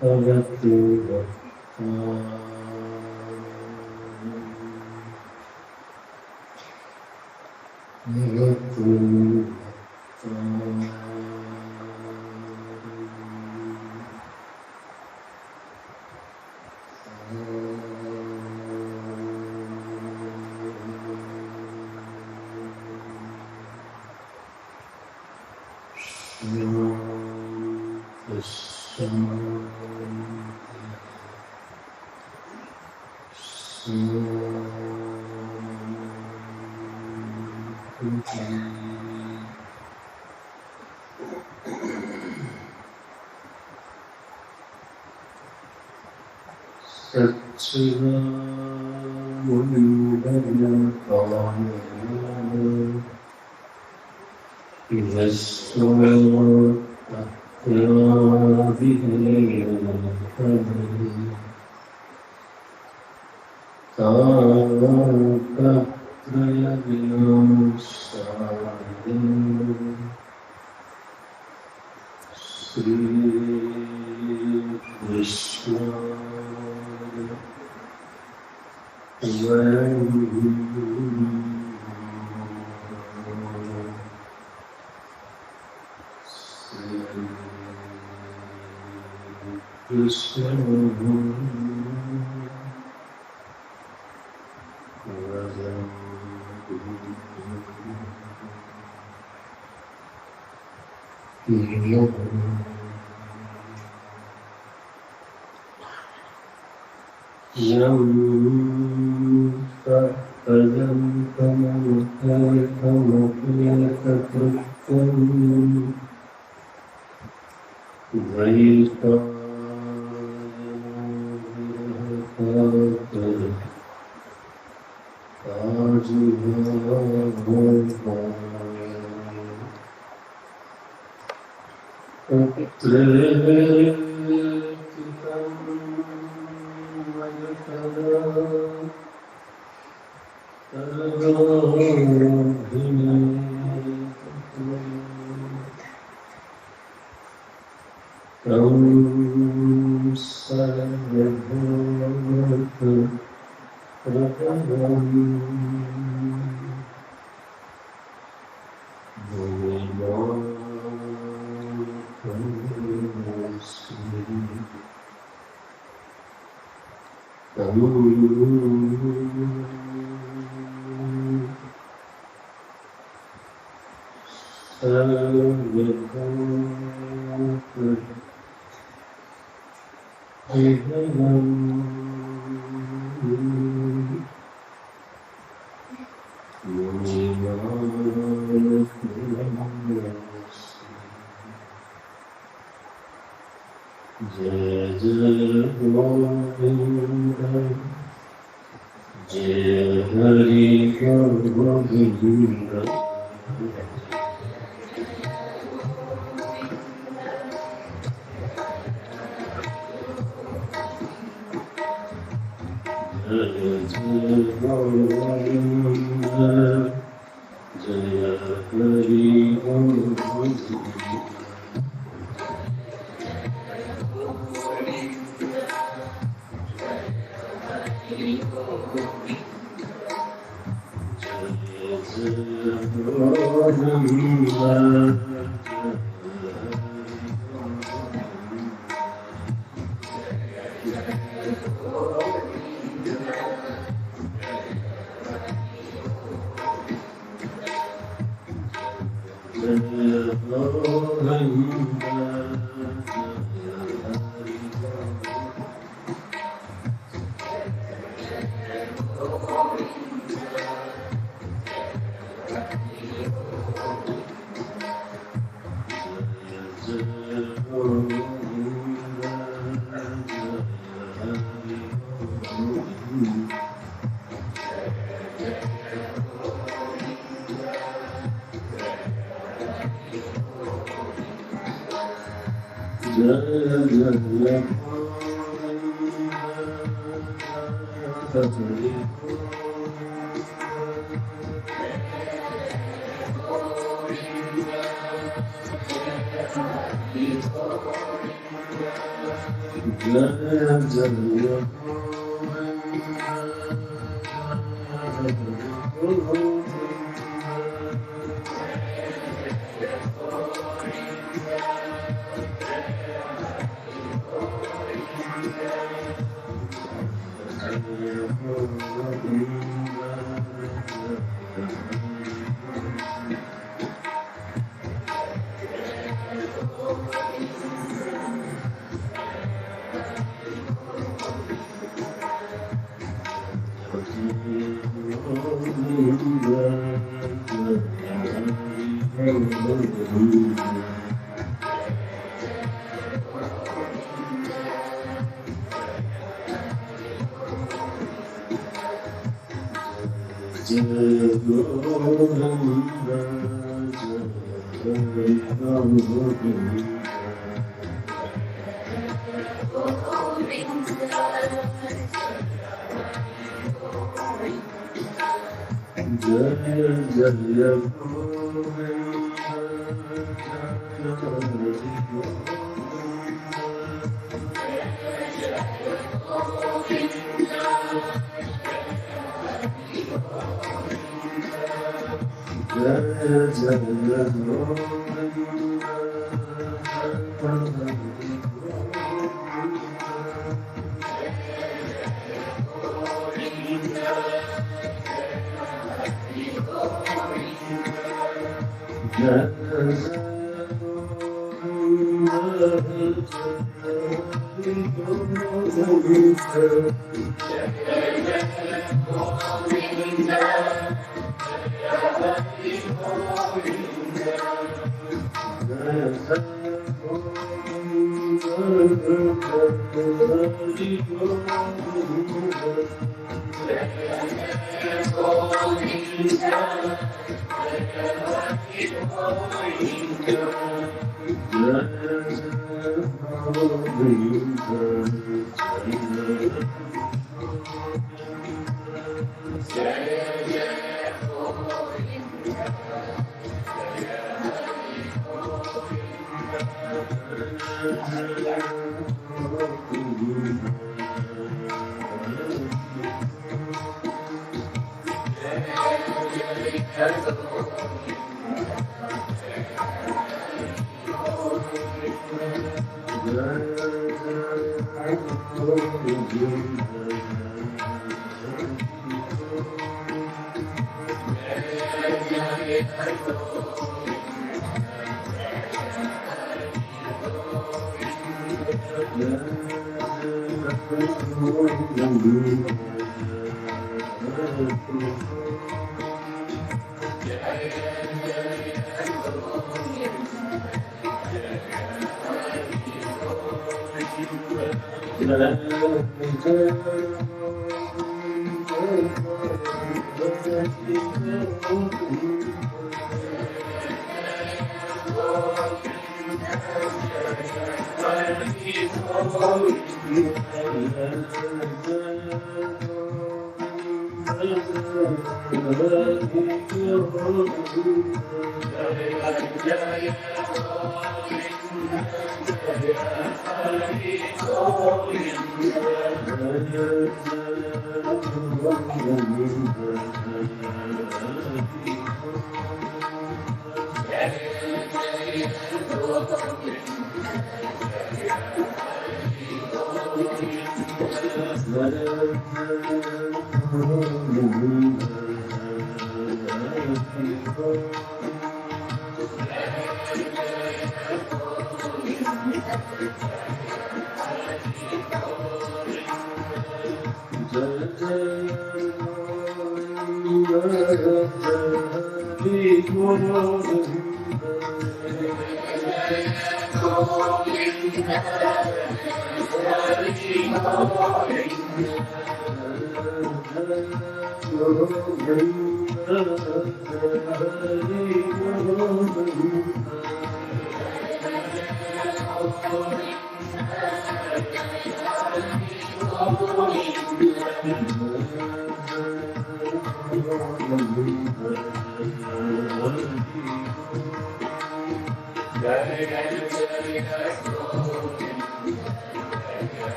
भगवतु भगवतु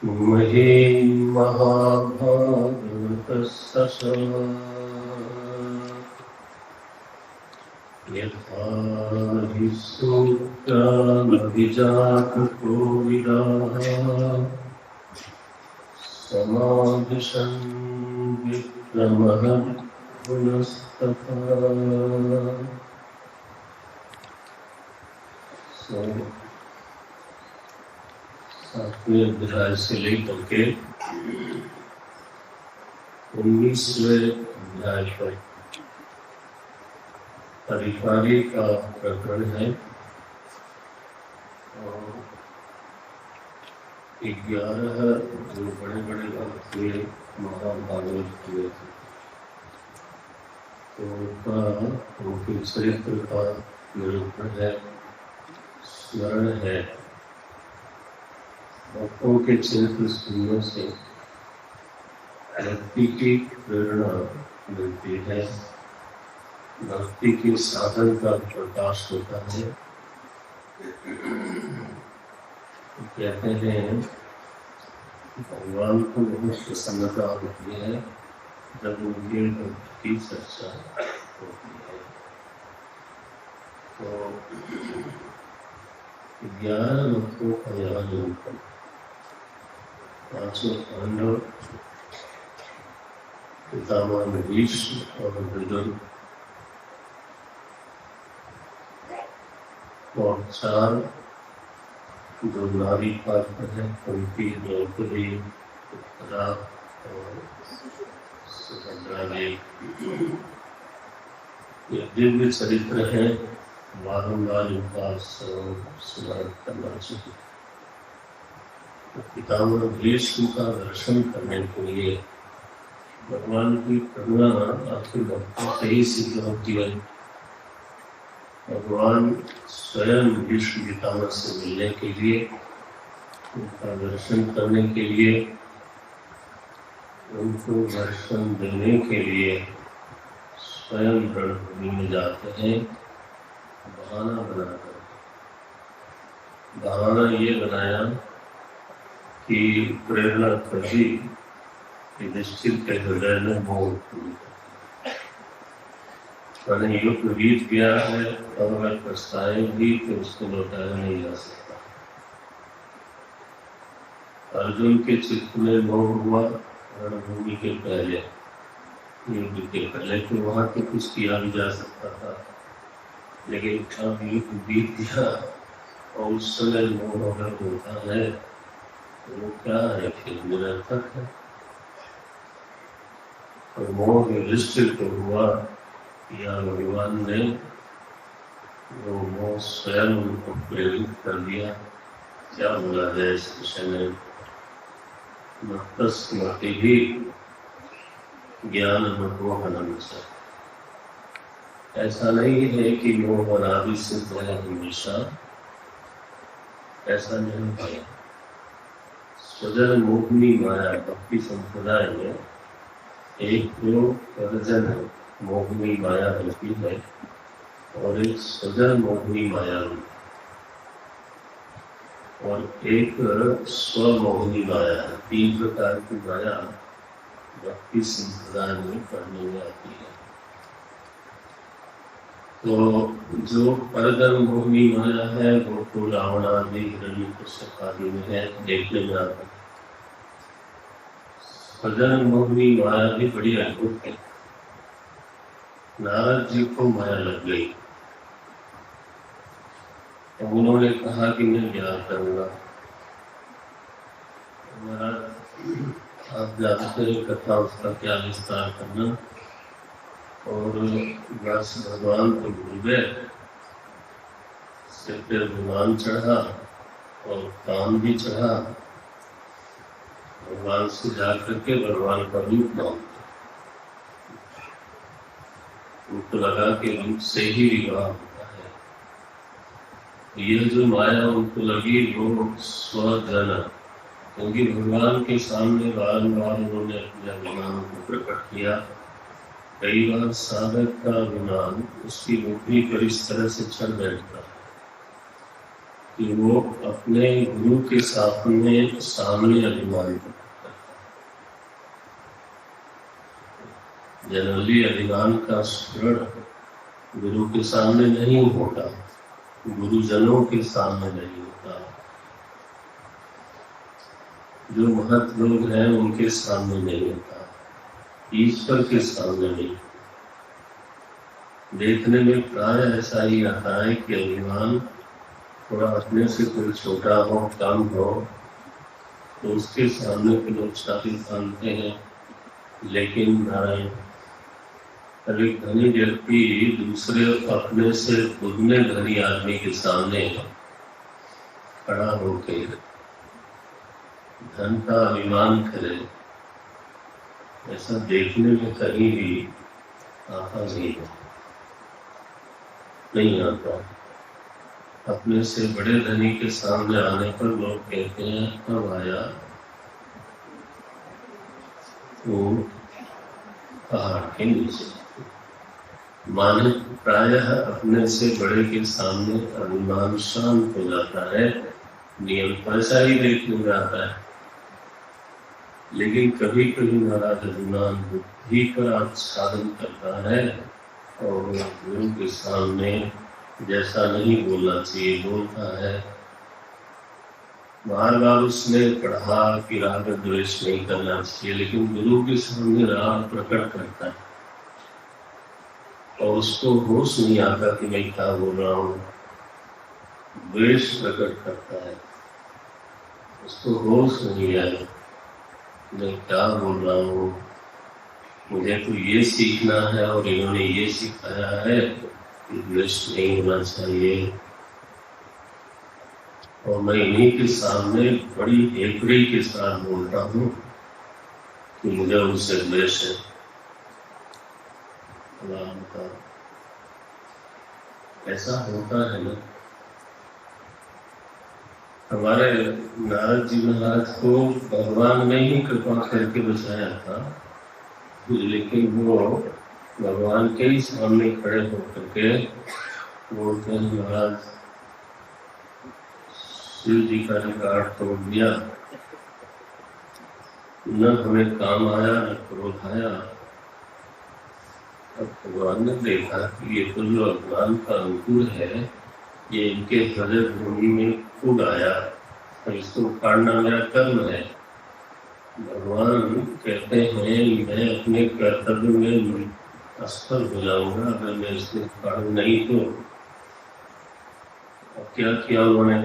महे महाभारतस्य यथा हि सूक्तामभिजातकोविदाः समादिशन् विक्रमः पुनस्तथा। सातवें अध्याय से लेकर के 19वें अध्याय पर परिपारी का प्रकरण है और 11 जो बड़े बड़े भक्त हुए महाभारत हुए थे तो उनके चरित्र का निरूपण है, स्मरण है। भक्तों के चरित्र सुनने से भक्ति की प्रेरणा मिलती है, भक्ति के साधन का प्रकाश होता है। कहते हैं भगवान को बहुत प्रसन्नता होती है जब उनके भक्त की चर्चा होती है। तो ज्ञान को अज्ञान पांचों पांडव पितामह भीष्म और अर्जुन और चार जो नारी पात्र है कुंती, द्रौपदी, उत्तरा और सुभद्रा जी, ये दिव्य चरित्र है। बारंबार इनका स्मरण करना चाहिए। तो पितामह भीष्म का दर्शन करने के लिए भगवान की करुणा आपके भक्तों से ही सिद्ध होती है। भगवान स्वयं भीष्म पितामह से मिलने के लिए, उनका दर्शन करने के लिए, उनको दर्शन देने के लिए स्वयं रणभूमि में जाते हैं। बहाना बनाकर, बहाना ये बनाया कि प्रेरणा कभी निश्चित के हृदय में मोह मैंने युद्ध बीत गया है और अगर पछताएगी तो उसको लौटाया नहीं जा सकता। अर्जुन के चित्त में मोह हुआ रणभूमि के पहले, युद्ध के पहले, तो वहां तो कुछ किया भी जा सकता था, लेकिन अब युद्ध बीत गया और उस समय मोह अगर होता है तो वो क्या है, फिर निरर्थक है। तो मोह युधिष्ठिर को हुआ या भगवान ने वो मोह स्वयं उनको प्रेरित कर दिया। क्या बोला जाए इस विषय में, मत्तस्मृति ही ज्ञान मोहनम से। ऐसा नहीं है कि मोह अनादि सिद्ध है हमेशा, ऐसा नहीं है। स्वजन मोहिनी माया भक्ति संप्रदाय में एक तो स्वजन मोहिनी माया होती है और एक स्वजन मोहिनी माया और एक स्वमोहिनी माया है। तीन प्रकार की माया भक्ति संप्रदाय में पढ़ने में आती है। तो जो परगम मोहिनी माया है वो तो रावण आदि हिरण्यकश्यप आदि में है, देखने में आता है। स्वजन मोहिनी माया भी बड़ी अद्भुत है। नारद जी को माया लग गई तो उन्होंने कहा कि मैं ज्ञान करूंगा। आप जानते हैं कथा, उसका क्या विस्तार करना। और बस भगवान को भूल गए, सिर पे भगवान चढ़ा और काम भी चढ़ा। भगवान से जा करके भगवान का रूप मांग, उनको लगा कि रूप से ही विवाह होता है। ये जो माया उनको लगी वो स्वजन, क्योंकि भगवान के सामने बारंबार उन्होंने अपने अभिमान को प्रकट किया। कई बार साधक का अभिमान उसकी बुद्धि पर इस तरह से चढ़ बैठता कि वो अपने गुरु के सामने अभिमान करता। जनरली अभिमान का स्मरण गुरु के सामने नहीं होता, गुरुजनों के सामने नहीं होता। जो महत लोग हैं उनके सामने नहीं होता, ईश्वर के सामने नहीं। देखने में प्राय ऐसा ही आता है कि अभिमान थोड़ा अपने से कोई छोटा हो, कम हो, तो उसके सामने के लोग छाती तानते हैं। लेकिन नारायण, कभी धनी व्यक्ति दूसरे अपने से दुगने धनी आदमी के सामने खड़ा होकर धन का अभिमान करे, ऐसा देखने में कहीं भी आता नहीं आता। अपने से बड़े धनी के सामने आने पर लोग कहते हैं कब आया, वो पहाड़ के नीचे। माने प्रायः अपने से बड़े के सामने अभिमान शांत हो जाता है, नियम पैसा ही देखने में आता है। लेकिन कभी कभी महाराज अभिमान बुद्धि का आच्छादन करता है और गुरु के सामने जैसा नहीं बोलना चाहिए बोलता है। बार बार उसने पढ़ा कि राग द्वेष नहीं करना चाहिए, लेकिन गुरु के सामने राग प्रकट करता है और उसको होश नहीं आता कि मैं क्या बोल रहा हूँ। द्वेष प्रकट करता है, उसको होश नहीं आया मैं क्या बोल रहा हूँ। मुझे तो ये सीखना है और इन्होंने ये सिखाया है कि द्वेष नहीं होना चाहिए, और मैं इन्हीं के सामने बड़ी हेकड़ी के साथ बोलता हूँ कि मुझे उनसे द्वेष है। ऐसा होता है ना। हमारे नारद जी महाराज को भगवान ने ही कृपा करके बचाया था, लेकिन वो भगवान के ही सामने खड़े होकर के बोलते हैं महाराज शिव जी का रिकॉर्ड तोड़ दिया, न हमें काम आया न क्रोध आया। अब भगवान ने देखा कि ये तो जो अज्ञान का अंकुर है ये इनके हृदय भूमि में कूद आया, तो इसको उखाड़ना मेरा कर्म है। भगवान कहते हैं मैं अपने कर्तव्य में असफल हो जाऊंगा अगर मैं इसको उखाड़ू नहीं तो। अब क्या किया उन्होंने,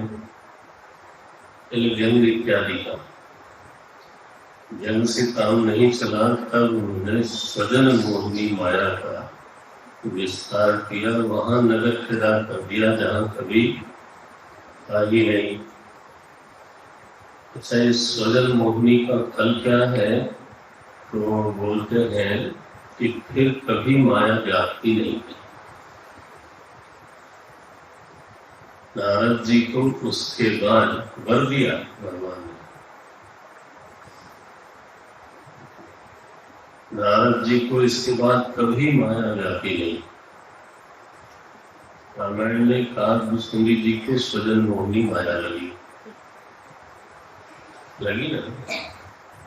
जंग इत्यादि का, जंग से काम नहीं चला तब उन्होंने स्वजन मोहिनी माया का विस्तार किया, वहां नगर खिला कर दिया जहां कभी था ही नहीं। अच्छा, इस स्वजन मोहिनी का फल क्या है, तो बोलते हैं कि फिर कभी माया व्याप्ति नहीं की। नारद जी को उसके बाद वर दिया भगवान ने। नारद जी को इसके बाद कभी माया व्यापी नहीं। रामायण में काकभुजुंडी जी को स्वजन मोहिनी माया लगी ना,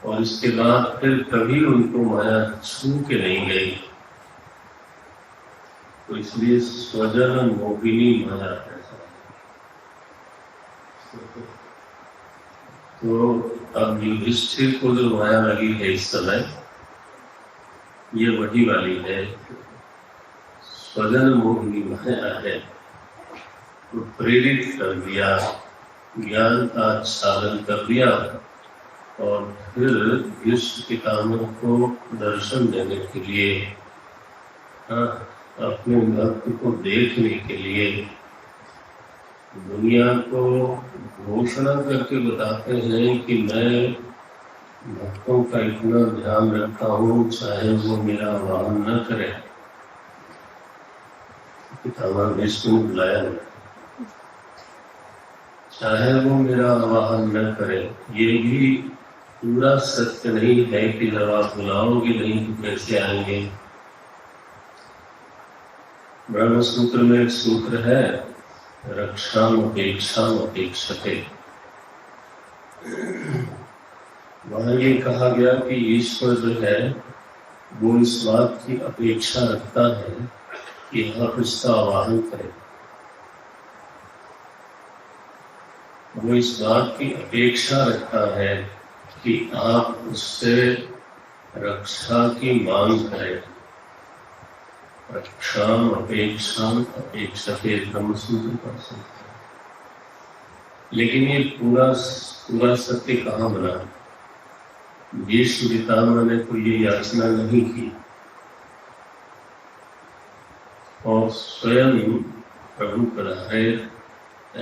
और इसके बाद फिर कभी उनको माया छू के नहीं गई, तो इसलिए स्वजन मोहिनी माया ऐसा। तो अब युधिष्ठिर को जो माया लगी है इस समय, ये वही वाली है स्वजन मोहिनी माया है। तो प्रेरित कर दिया, ज्ञान का आच्छादन कर दिया, और फिर विश्व पितामह को दर्शन देने के लिए, अपने भक्त को देखने के लिए दुनिया को घोषणा करके बताते हैं कि मैं भक्तों का इतना ध्यान रखता हूँ चाहे वो मेरा आवाहन न करे। पितामह विष्णु बुलाया, चाहे वो मेरा आवाहन न करे। ये भी पूरा सत्य नहीं है कि जब आप बुलाओगे नहीं तो कैसे आएंगे। ब्रह्म सूत्र में एक सूत्र है, रक्षाम अपेक्षाम अपेक्षते। वहां ये कहा गया कि ईश्वर जो है वो इस बात की अपेक्षा रखता है कि आप इसका आवाहन करें। वो इस बात की अपेक्षा रखता है कि आप उससे रक्षा की मांग करें। रक्षाम अपेक्षाम अपेक्षते ब्रह्मसूत्र का सूत्र। लेकिन ये पूरा सत्य कहाँ बना? विष्णु पितामह ने तो ये याचना नहीं की, और स्वयं प्रभु पधारे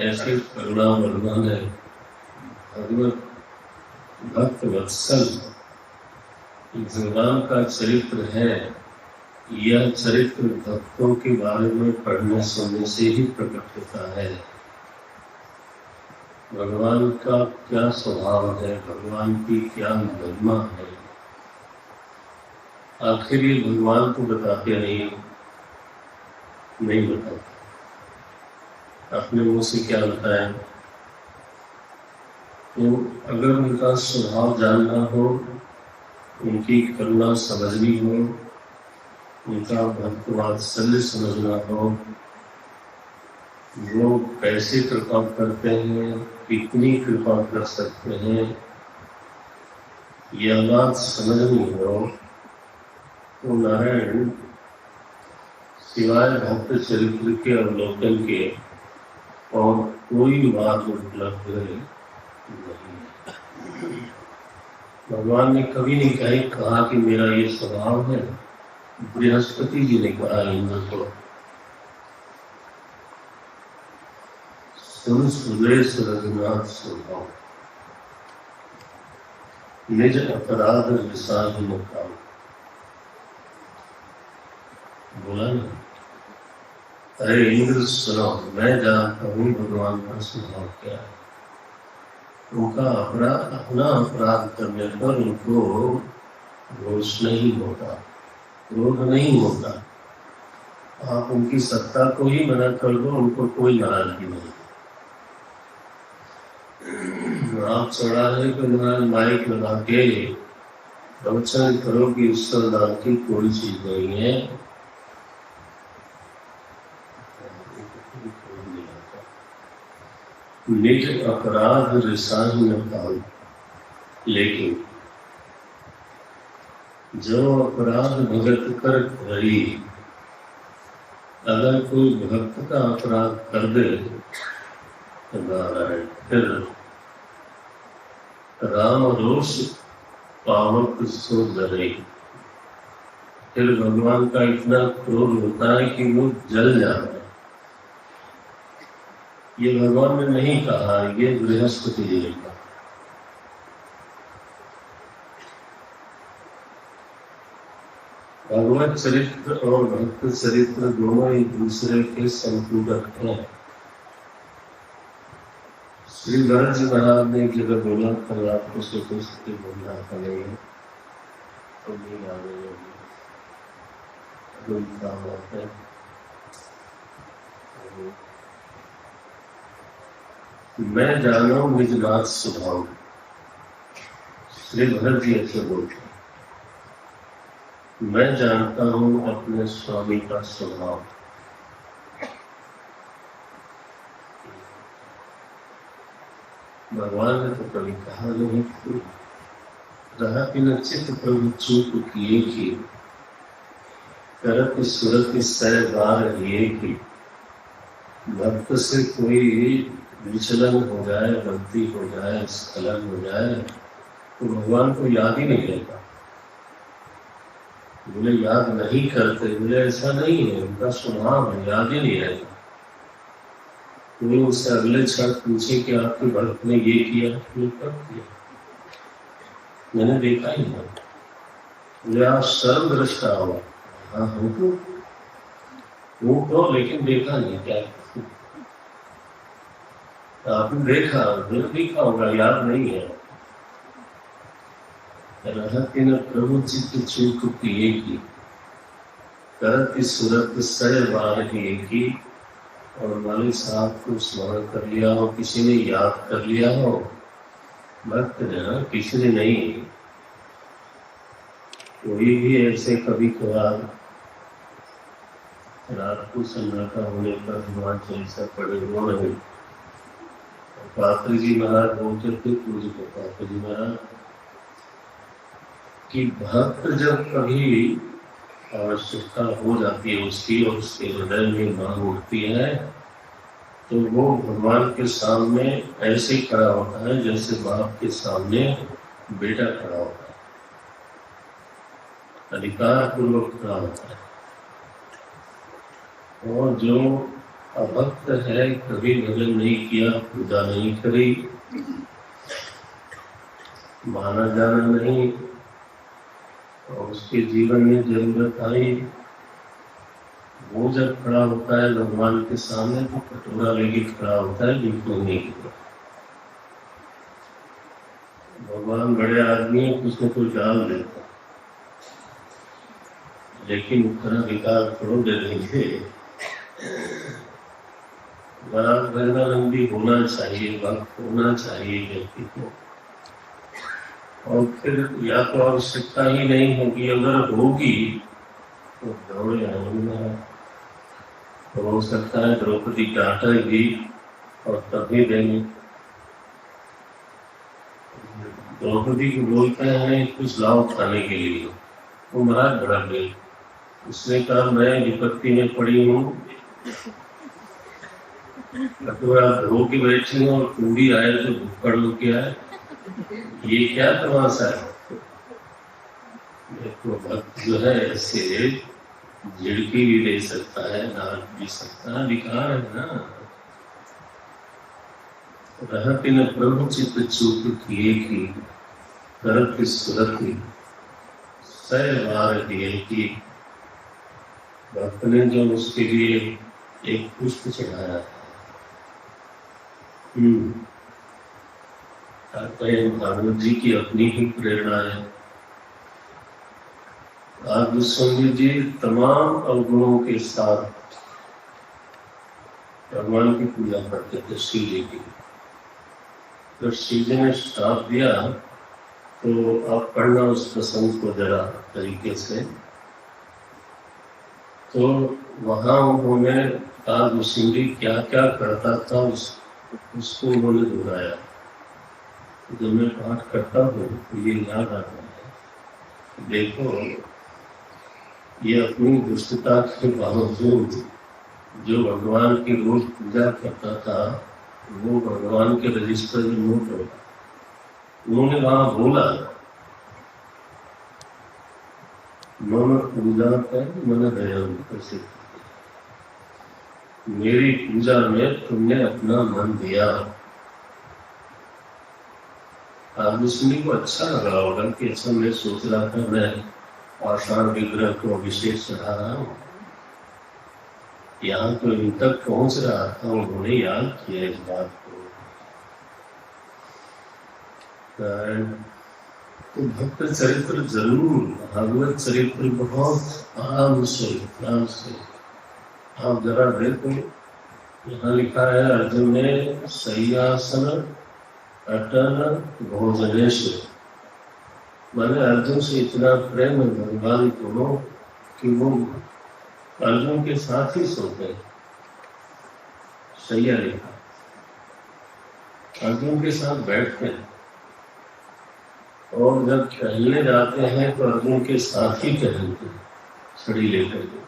ऐसे करुणा वर्णन है। भगवत भक्त वत्सल भगवान का चरित्र है। यह चरित्र भक्तों के बारे में पढ़ने सुनने से ही प्रकट होता है। भगवान का क्या स्वभाव है, भगवान की क्या महिमा है। आखिर ये भगवान को बताते नहीं बताते, अपने मुंह से क्या बताएं। तो अगर उनका स्वभाव जानना हो, उनकी करुणा समझनी हो, उनका भक्त वात्सल्य समझना हो, लोग कैसे कृपा करते हैं, कितनी कृपा कर सकते हैं, यह बात समझनी हो तो नारायण सिवाय भक्त चरित्र के अवलोकन के और कोई मार्ग उपलब्ध नहीं है। भगवान ने कभी नहीं कहा कि मेरा ये स्वभाव है। बृहस्पति जी ने कहा इंद्र को, सुन सुरेश रघुनाथ स्वभाव, निज अपराध विसाध मुकाम। बोला ना, अरे इंद्र सुनो, मैं जानता हूँ भगवान का स्वभाव क्या है। उनका अपना अपराध करने पर उनको रोष नहीं होता, क्रोध नहीं होता। आप उनकी सत्ता को ही मना कर दो, उनको कोई नाराजगी नहीं। आप चौराहे पे माइक लगा के प्रवचन करो कि ईश्वर नाम की कोई चीज नहीं है, निज अपराध रिसाही न पाओ। लेकिन जो अपराध भगत कर करी, अगर कोई भक्त का अपराध कर दे तो नारायण फिर राम रोष पावक सो डरे। फिर भगवान का इतना क्रोध होता है कि वो जल जाता है। ये भगवान ने नहीं कहा, ये बृहस्पति जी ने कहा। भगवत चरित्र और भक्त चरित्र दोनों एक दूसरे के संपूरक हैं। श्री भरत जी महाराज ने एक जगह बोला, कल आपको से बोलना था नहीं तो नहीं आ रही होगी। मैं जानो निज नाथ स्वभाव। श्री भरत जी ऐसे बोलते, मैं जानता हूं अपने स्वामी का स्वभाव। भगवान ने तो कभी कहा नहीं, रहा कि न चित्त प्रभु चूक किए की, करत सुरत सै बार ये की। भक्त से कोई विचलन हो जाए, गलती हो जाए, स्खलन हो जाए तो भगवान को याद ही नहीं रहता। बोले याद नहीं करते, बोले ऐसा नहीं है, उनका स्वभाव है, याद ही नहीं रहता। कोई उससे अगले क्षण पूछे कि आपके भक्त ने ये किया, ये कब किया, मैंने देखा ही नहीं। बोले आप सर्व दृष्टा हो। हाँ वो तो लेकिन देखा नहीं। क्या आपने देखा, देखा होगा, याद नहीं है। प्रभु चित्त चूक पिए की, करत सूरत सय बार की। और मालिक साहब को स्मरण कर लिया हो, किसी ने याद कर लिया हो, भक्त ने, किसी ने नहीं। कोई भी ऐसे कभी कभार रात को सन्नाटा होने पर हनुमान चालीसा पढ़े हुआ नहीं। पात्र जी महाराज बोलते थे, पूज्य पात्र जी महाराज, कि भक्त जब कभी आवश्यकता हो जाती है उसकी और उसके हृदय में मांग उठती है तो वो भगवान के सामने ऐसे खड़ा होता है जैसे बाप के सामने बेटा खड़ा होता है, अधिकार पूर्वक खड़ा होता है। और जो अभक्त है, कभी भजन नहीं किया, पूजा नहीं करी, माना जाना नहीं, और उसके जीवन में जरूरत आई, वो जब खड़ा होता है भगवान के सामने तो कटोरा लेके खड़ा होता है भीख मांगने के लिए। भगवान बड़े आदमी है, कुछ न कुछ डाल देता, लेकिन उतना विकार थोड़ा दे देंगे। बड़ा भजनानंदी होना चाहिए, भक्त होना चाहिए व्यक्ति को। और फिर या तो आवश्यकता ही नहीं होगी, अगर होगी तो दौड़े आएंगे। तो हो सकता है द्रौपदी डांटेगी और तभी देंगे। द्रौपदी को बोलते हैं कुछ लाओ खाने के लिए, वो महाराज भड़क गई। उसने कहा मैं विपत्ति में पड़ी हूँ, कटोरा धो के बैठी हूँ और तुम भी आए तो भुक्कड़ हो के आए, ये क्या तमाशा है। देखो भक्त जो है ऐसे झिड़की भी दे सकता है, डांट भी सकता है, विकार है ना। रहते न प्रभु चित्त चूक किए की करत सुरति सै बार दिए की। भक्त ने जो उसके लिए एक पुष्प चढ़ाया भागवत जी की अपनी ही प्रेरणा है। आज गोस्वामी जी तमाम अवगुणों के साथ भगवान की पूजा करते थे, श्री जी की। तो श्री जी ने श्राप दिया तो आप पढ़ना उस प्रसंग को जरा तरीके से। तो वहां उन्होंने आज गोस्वामी क्या क्या करता था उसको उन्होंने दोहराया। जब मैं पाठ करता हूँ तो ये याद आता है, देखो ये अपनी दुष्टता के बावजूद जो भगवान की रोज पूजा करता था वो भगवान के रजिस्टर में नोट होगा। उन्होंने वहां बोला मन पूजा कर मन दया, मेरी पूजा में तुमने अपना मन दिया। आदमी को अच्छा लगा होगा कि ऐसा मैं सोच रहा था मैं पाषाण विग्रह को अभिषेक चढ़ा रहा हूँ, यहाँ तो इन तक पहुंच रहा था। उन्होंने याद किया इस बात को। तो भक्त चरित्र जरूर, भागवत चरित्र बहुत आराम से आप जरा देखो। यहाँ लिखा है अर्जुन ने सैयासन अटल भोजनेश्वर, मैंने अर्जुन से इतना प्रेम भगवान को कि वो अर्जुन के साथ ही सोते, सैया लिखा, अर्जुन के साथ बैठते हैं और जब टहलने जाते हैं तो अर्जुन के साथ ही टहलते हैं छड़ी लेकर के।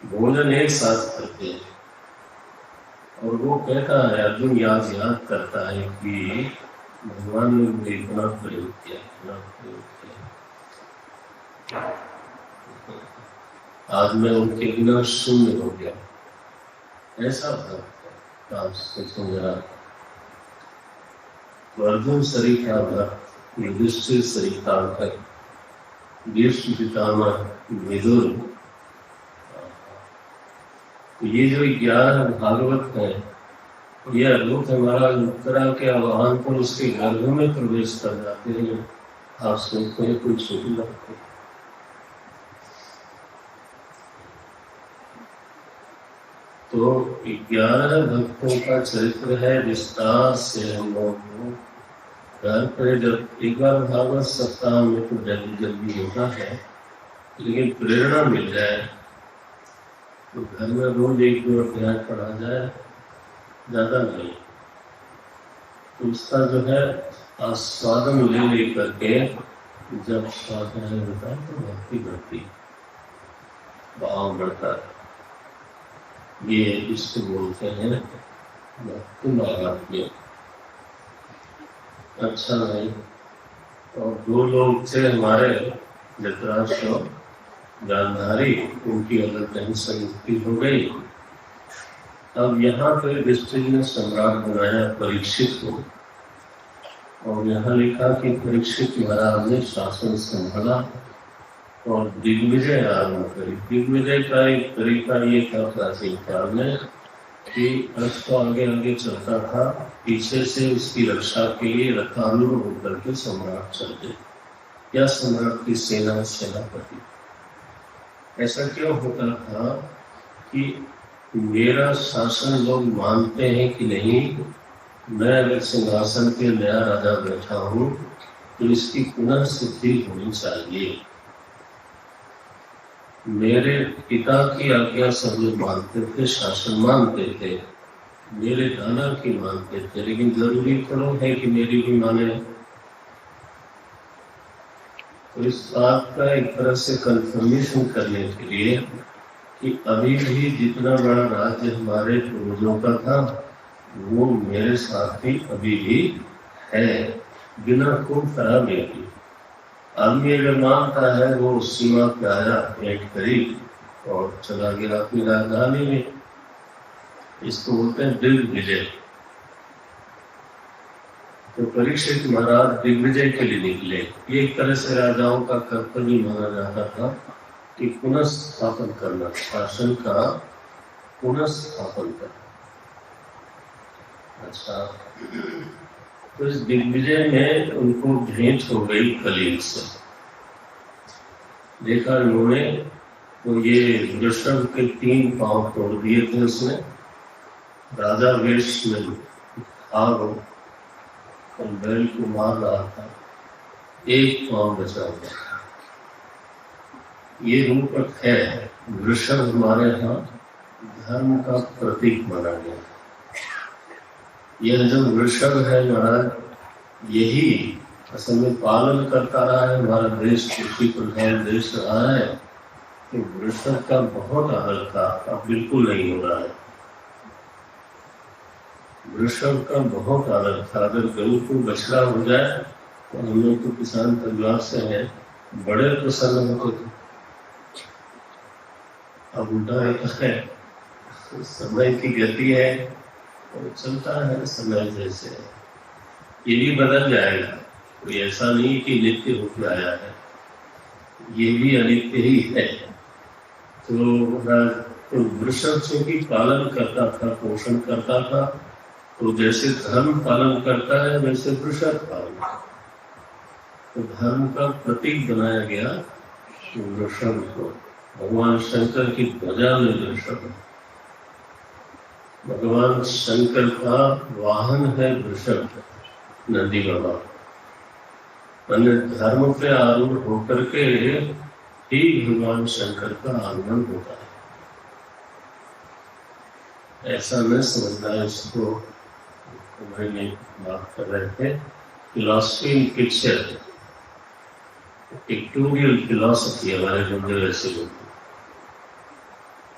भोजन एक साथ करते हैं और वो कहता है, अर्जुन याद करता है कि भगवान ने मुझे इतना प्रयोग किया, इतना प्रयोग किया, आज मैं उनके बिना शून्य हो गया। ऐसा भक्त आप सोचो जरा। तो अर्जुन सरीखा भक्त, युधिष्ठिर सरीखा भक्त, भीष्म पितामह विदुर, ये जो 11 भागवत है यह अद्भुत हमारा उत्तरा के आह्वान पर उसके गर्भ में प्रवेश कर जाते हैं। आप सोचते हैं कोई छोटी बात है। तो 11 भक्तों का चरित्र है, विस्तार से हम लोग घर पर जब एक बार भागवत सप्ताह में तो जल्दी होता है, लेकिन प्रेरणा मिल जाए तो घर में रोज 1-2 अध्याय पढ़ा जाए, ज्यादा नहीं। तो उसका जो है आस्वादन ले करके जब स्वाध्याय होता है तो भक्ति बढ़ती, भाव बढ़ता है। ये इसको बोलते हैं भक्ति महात्म्य। अच्छा भाई, और 2 लोग थे हमारे धृतराष्ट्र गांधारी, उनकी अलग ढंग से मुक्ति हो गई। अब यहाँ पे युधिष्ठिर ने सम्राट बनाया परीक्षित को, और यहाँ लिखा कि परीक्षित महाराज ने शासन संभाला और दिग्विजय आरंभ करी। दिग्विजय का एक तरीका ये था प्राचीन काल में कि रथ तो आगे चलता था, पीछे से उसकी रक्षा के लिए रथारूढ़ होकर के सम्राट चलते, या सम्राट की सेनापति। ऐसा क्यों होता था कि मेरा शासन लोग मानते हैं कि नहीं, मैं अगर सिंहासन पे नया राजा बैठा हूँ तो इसकी पुनः सिद्धि होनी चाहिए। मेरे पिता की आज्ञा सब लोग मानते थे, शासन मानते थे, मेरे दादा की मानते थे, लेकिन जरूरी थोड़ा है कि मेरी भी माने। तो इस बात का एक तरह से कंफर्मेशन करने के लिए कि अभी भी जितना बड़ा राज्य हमारे पूर्वजों का था वो मेरे साथ भी अभी भी है, बिना कोई खराबी की। आदमी अगर मानता है वो सीमा पे आया, भेंट करी और चला गया अपनी राजधानी में। इसको बोलते हैं दिग्विजय। तो परीक्षित महाराज दिग्विजय के लिए निकले। ये एक तरह से राजाओं का कर्तव्य माना जाता था कि पुनः स्थापन करना, शासन का पुनः स्थापन करना। अच्छा, तो इस दिग्विजय में उनको भेंट हो गई कलीग से। देखा उन्होंने तो ये वृषभ के 3 पांव तोड़ दिए थे उसने। राजा वेश में आग और बैल को मार रहा था, 1 पांव बचा हुआ। ये रूपक है। वृषभ हमारे यहाँ धर्म का प्रतीक माना गया। यह जो वृषभ है महाराज, यही असल में पालन करता रहा है। हमारा देश कृषि प्रधान देश रहा है, तो वृषभ का बहुत आदर था, अब बिल्कुल नहीं हो रहा है। वृषभ का बहुत आदर था। अगर गऊ को बछड़ा हो जाए तो हम लोग तो किसान परिवार से हैं, बड़े प्रसन्न होते थे। अब उल्टा है, समय की गति है और चलता है समय जैसे। ये भी बदल जाएगा, कोई ऐसा नहीं कि नित्य होकर आया है, ये भी अनित्य ही है। तो वृषभ चूंकि पालन करता था, पोषण करता था, तो जैसे धर्म पालन करता है वैसे वृषभ पालन। तो धर्म का प्रतीक बनाया गया वृषभ को। भगवान शंकर की ध्वजा में वृषभ, भगवान शंकर का वाहन है वृषभ, नंदी बाबा। अन्य धर्म पे आरूढ़ होकर के ही भगवान शंकर का आगमन होता है। ऐसा न समझना है इसको। मैंने बात कर रहे थे फिलॉसफी इन पिक्चर, पिक्टोरियल फिलॉसफी हमारे बंदे वैसे लोग।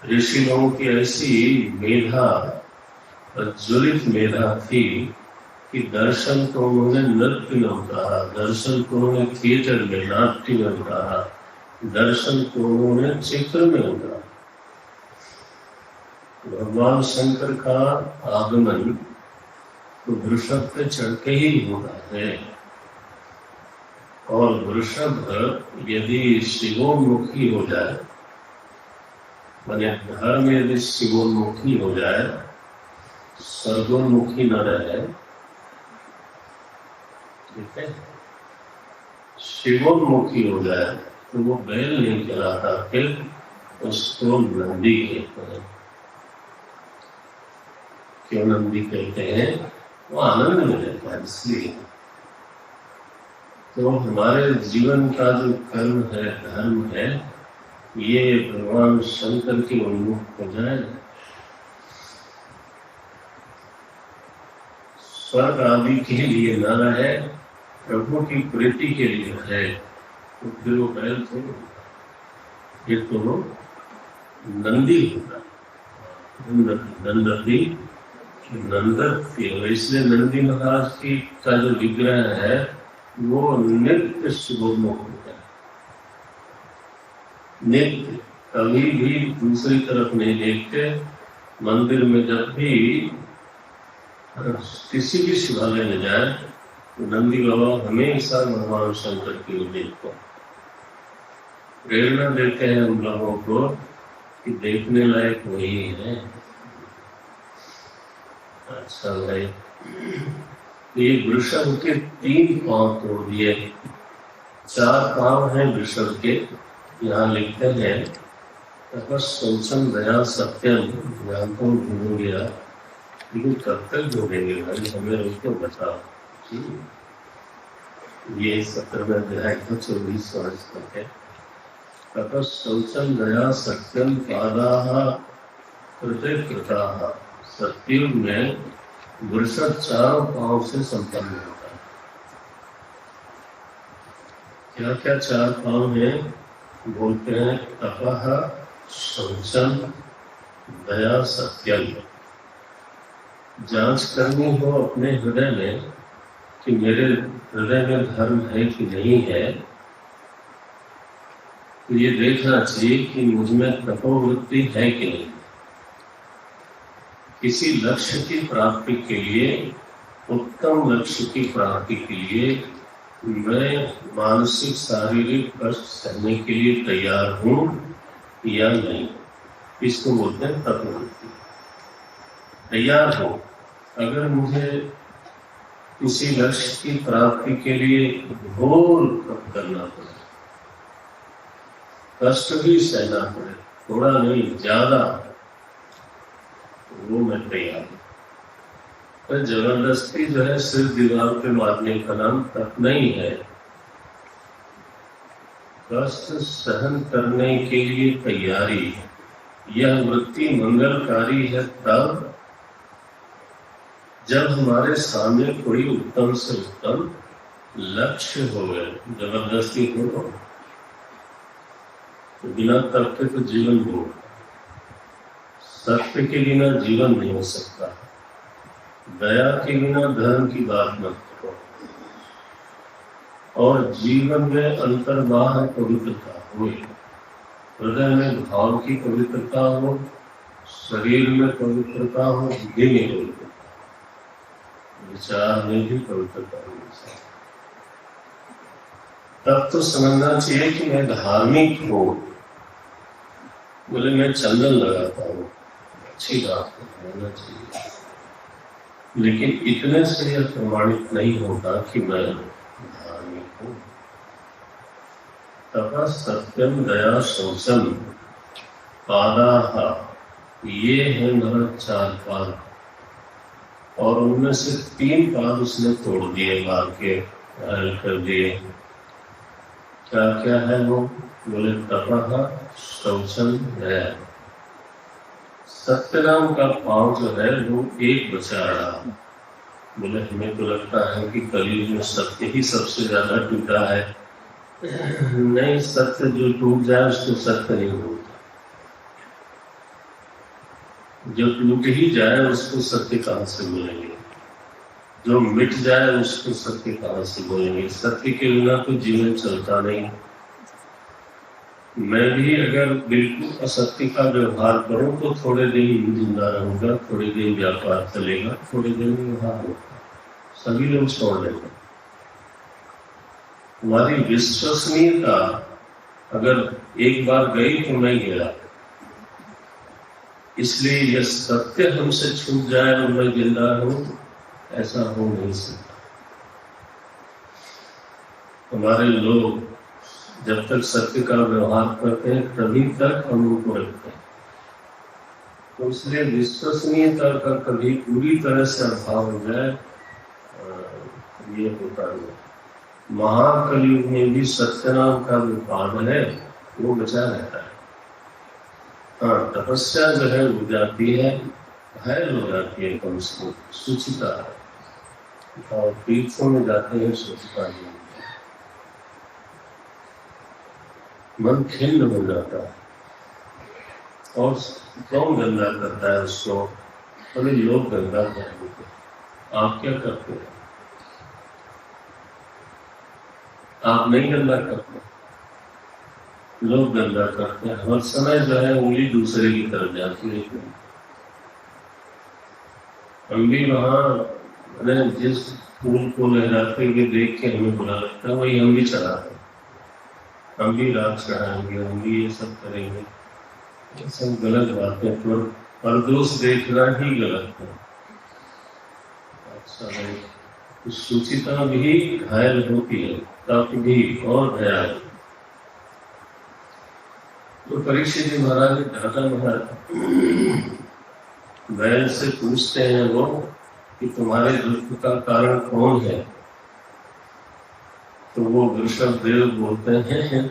ऋषि लोगों की ऐसी मेधा, प्रज्वलित मेधा थी कि दर्शन को उन्होंने नृत्य में उतारा, दर्शन को उन्होंने थिएटर में, नाट्य में उतारा, दर्शन को उन्होंने चित्र में उतारा। भगवान शंकर का आगमन तो वृषभ पे चढ़ के ही होता है। और वृषभ यदि शिवोन्मुखी हो जाए, माने धर्म यदि शिवोन्मुखी हो जाए, सर्वोन्मुखी न रहे, ठीक है, शिवोन्मुखी हो जाए तो वो बैल नहीं कहलाता, फिर उसको नंदी कहते हैं। क्यों नंदी कहते हैं? वो आनंद में रहता है इसलिए। तो हमारे जीवन का जो कर्म है, धर्म है, ये भगवान शंकर की उन्मुख हो जाए, स्वर्ग आदि के लिए न रहे, प्रभु की प्रीति के लिए है, तो फिर वो बैल थोड़ा, फिर तो वो नंदी होगा। नंदी नंदक, इसलिए नंदी महाराज की का जो विग्रह है वो नित्य शिवोन्मुख होता है। नित्य, कभी भी दूसरी तरफ नहीं देखते। मंदिर में जब भी किसी भी शिवालय में जाए तो नंदी बाबा हमेशा भगवान शंकर की ओर देखते, प्रेरणा देते हैं उन लोगों को कि देखने लायक वही है। अच्छा भाई, ये वृषभ के 3 पांव तोड़ दिए, 4 पांव हैं वृषभ के। यहाँ लिखते हैं तपस्सौचम दया सत्यम ज्ञान को ढूंढ गया, लेकिन कब तक ढूंढेंगे भाई, हमें उसको बताओ। ये 17वें अध्याय का 24वां श्लोक है। ततः शौचं दया सत्यम पादाः कृतकृताः। सत्युग में वृषभ चारों पांव से संपन्न होता है। क्या क्या चार पांव है? बोलते हैं तपः शौचं दया सत्यम। जांच करनी हो अपने हृदय में कि मेरे हृदय में धर्म है कि नहीं है, तो ये देखना चाहिए कि मुझमें तपोवृत्ति है कि नहीं। किसी लक्ष्य की प्राप्ति के लिए, उत्तम लक्ष्य की प्राप्ति के लिए मैं मानसिक शारीरिक कष्ट सहने के लिए तैयार हूं या नहीं, इसको बोलते हैं तपोवृत्ति। तैयार हो। अगर मुझे किसी लक्ष्य की प्राप्ति के लिए घोर तप करना पड़े, कष्ट भी सहना पड़े, थोड़ा नहीं ज्यादा, वो मैं तैयार हूं। पर जबरदस्ती जो है सिर दीवार पे मारने का नाम तप नहीं है। कष्ट सहन करने के लिए तैयारी, यह वृत्ति मंगलकारी है तब जब हमारे सामने कोई उत्तम से उत्तम लक्ष्य हो गए। जबरदस्ती हो तो बिना तप के तो जीवन हो, सत्य के बिना जीवन नहीं हो सकता, दया के बिना धर्म की बात मत करो, और जीवन में अंतर्बाह्य पवित्रता हो, हृदय में भाव की पवित्रता हो, शरीर में पवित्रता हो, बुद्धि में पवित्रता, विचार में भी पवित्रता होनी चाहिए। तब तो समझना चाहिए कि मैं धार्मिक हूं। बोले मैं चंदन लगाता हूँ, अच्छी बात होना चाहिए, लेकिन इतने से यह प्रमाणित नहीं होता कि मैं धार्मिक हूँ। तथा सत्यम दया शौचम पादाः, ये है मेरा चार पाद, और उनमें से 3 पाद उसने तोड़ दिए, मार के घायल कर दिए। क्या क्या है वो? बोले तपः शौचम दया। सत्यनाम का पांव जो है वो एक बचा रहा। बोले हमें तो लगता है कि कलयुग में सत्य ही सबसे ज्यादा टूटा है। नहीं, सत्य जो टूट जाए उसको सत्य नहीं बोलता, जो टूट ही जाए उसको सत्य कहां से बोलेंगे, जो मिट जाए उसको सत्य कहां से बोलेंगे। सत्य के बिना तो जीवन चलता नहीं। मैं भी अगर बिल्कुल असत्य का व्यवहार करूं तो थोड़े दिन जिंदा रहूंगा, थोड़े दिन व्यापार चलेगा, थोड़े दिन व्यवहार होगा, सभी लोग छोड़ देंगे। हमारी विश्वसनीयता अगर एक बार गई तो मैं गया, इसलिए यह सत्य हमसे छूट जाए और मैं जिंदा रहूं, ऐसा हो नहीं सकता। हमारे लोग जब तक सत्य का व्यवहार करते हैं तभी तक हम उनको रखते हैं। तो इसलिए विश्वसनीयता का कभी पूरी तरह से अभाव हो जाए, ये होता है। महाकलयुग में भी सत्यनाम का जो पाद है वो बचा रहता है। हाँ, तपस्या जो है हो जाती है, घायल हो जाती है, कम से कम सुचिता है, और तीर्थों में जाते हैं सुचिता नहीं, मन खिन्न हो जाता है। और कौन गंदा करता है उसको? अरे लोग गंदा कर देते। आप क्या करते हैं? आप नहीं गंदा करते, लोग गंदा करते हैं। हर समय जो है उंगली दूसरे की तरफ जाती है। हम भी वहां जिस फूल को लहराते हुए देख के हमें बुरा लगता है, वही हम भी चढ़ाते हैं, हम भी रात चढ़ाएंगे, हम भी ये सब करेंगे। ये सब गलत बातें, पर दोष देखना ही गलत है। अच्छा है, सुचिता भी घायल होती है, तप भी और घायल। तो परीक्षित जी महाराज ढाका महाराज बैल से पूछते हैं वो कि तुम्हारे दुख का कारण कौन है? तो वो वृषभ देव बोलते हैं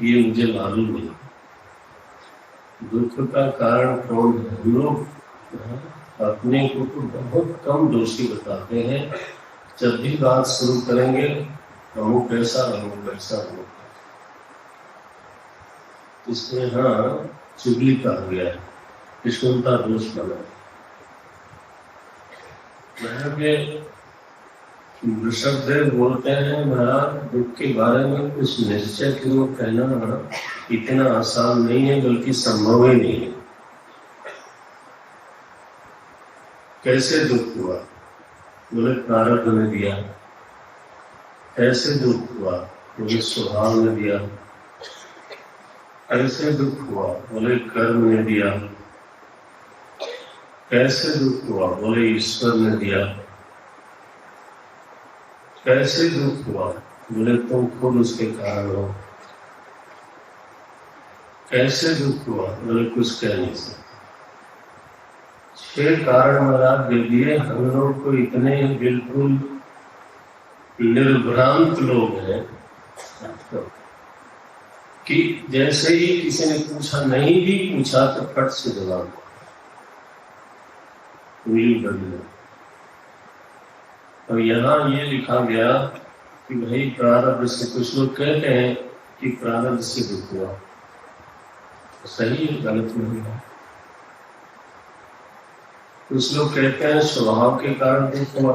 ये मुझे मालूम नहीं, दुख का कारण कौन है। हम लोग अपने को तो बहुत कम दोषी बताते हैं। जब भी बात शुरू करेंगे अमुक ऐसा अमुक ऐसा अमुक, इसमें हाँ चुगली कहा गया है, कृष्णता दोष बना। वृषभ देव बोलते हैं महाराज दुख के बारे में कुछ निश्चय पूर्वक कहना इतना आसान नहीं है, बल्कि संभव ही नहीं है। कैसे दुख हुआ? बोले प्रारब्ध ने दिया। कैसे दुख हुआ? बोले स्वभाव ने दिया। कैसे दुख हुआ? बोले कर्म ने दिया। कैसे दुख हुआ? बोले ईश्वर ने दिया। कैसे दुख हुआ? बोले तुम खुद उसके कारण हो। कैसे दुख हुआ? बोले कुछ कह नहीं सकते। 6 कारण महाराज दे दिए। हम लोग को इतने बिल्कुल निर्भ्रांत लोग हैं कि जैसे ही किसी ने पूछा, नहीं भी पूछा तो फट से जवाब बदला। और यहाँ ये लिखा गया कि भाई प्रारब्ध से, कुछ लोग कहते हैं कि प्रारब्ध से दुख हुआ, सही है गलत नहीं है। कुछ लोग कहते हैं स्वभाव के कारण दुख हुआ।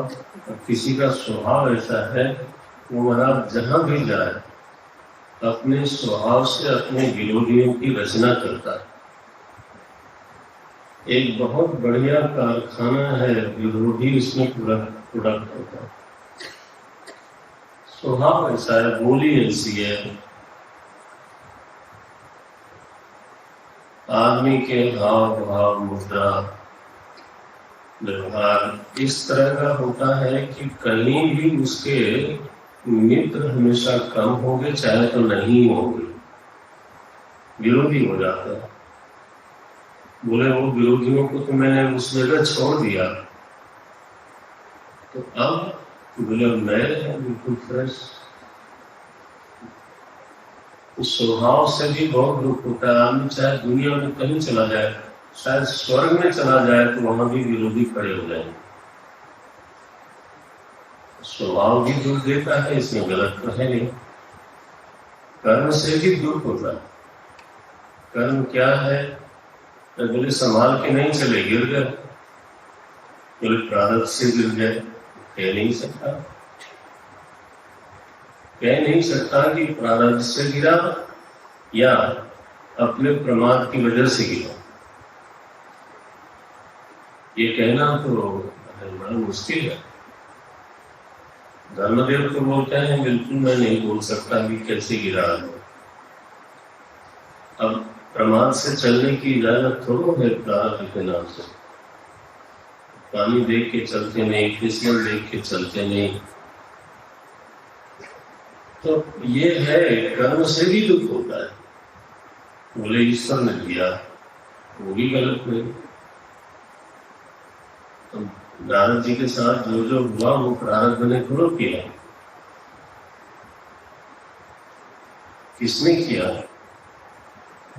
किसी का स्वभाव ऐसा है वो महाराज जहां भी जाए अपने स्वभाव से अपने विरोधियों की रचना करता है। एक बहुत बढ़िया कारखाना है, विरोधी उसमें प्रोडक्ट होता है। स्वभाव ऐसा है, बोली ऐसी है, आदमी के हाव भाव मुद्रा व्यवहार इस तरह का होता है कि कहीं भी उसके मित्र हमेशा कम होंगे, चाहे तो नहीं होंगे, विरोधी हो जाता है। बोले वो विरोधियों को तो मैंने उस जगह छोड़ दिया, तो अब बोले मैं बिल्कुल फ्रेश। उस स्वभाव से भी बहुत दुख होता है। आदमी चाहे दुनिया में कहीं चला जाए, शायद स्वर्ग में चला जाए, तो वहां भी विरोधी खड़े हो जाएंगे। स्वभाव भी दुख देता है, इसमें गलत तो है नहीं। कर्म से भी दुख होता है। कर्म क्या है? तो बोले संभाल के नहीं चले, गिर गए। बोले प्रारब्ध से गिर गए, कह नहीं सकता। कह नहीं सकता कि प्रारब्ध से गिरा या अपने प्रमाद की वजह से गिरा। ये कहना तो बड़ा मुश्किल है। धर्मदेव तो बोलते हैं बिल्कुल मैं नहीं बोल सकता कि कैसे गिरा। अब प्रमाद से चलने की इजाजत थोड़ा है प्रारब्ध के नाम से। पानी देख के चलते नहीं, फिसलन देख के चलते नहीं। तो ये है, कर्म से भी दुख होता है। बोले ईश्वर ने दिया, वो भी गलत नहीं। तो नारद जी के साथ जो जो हुआ वो प्रारब्ध ने थोड़ा किया। किसने किया?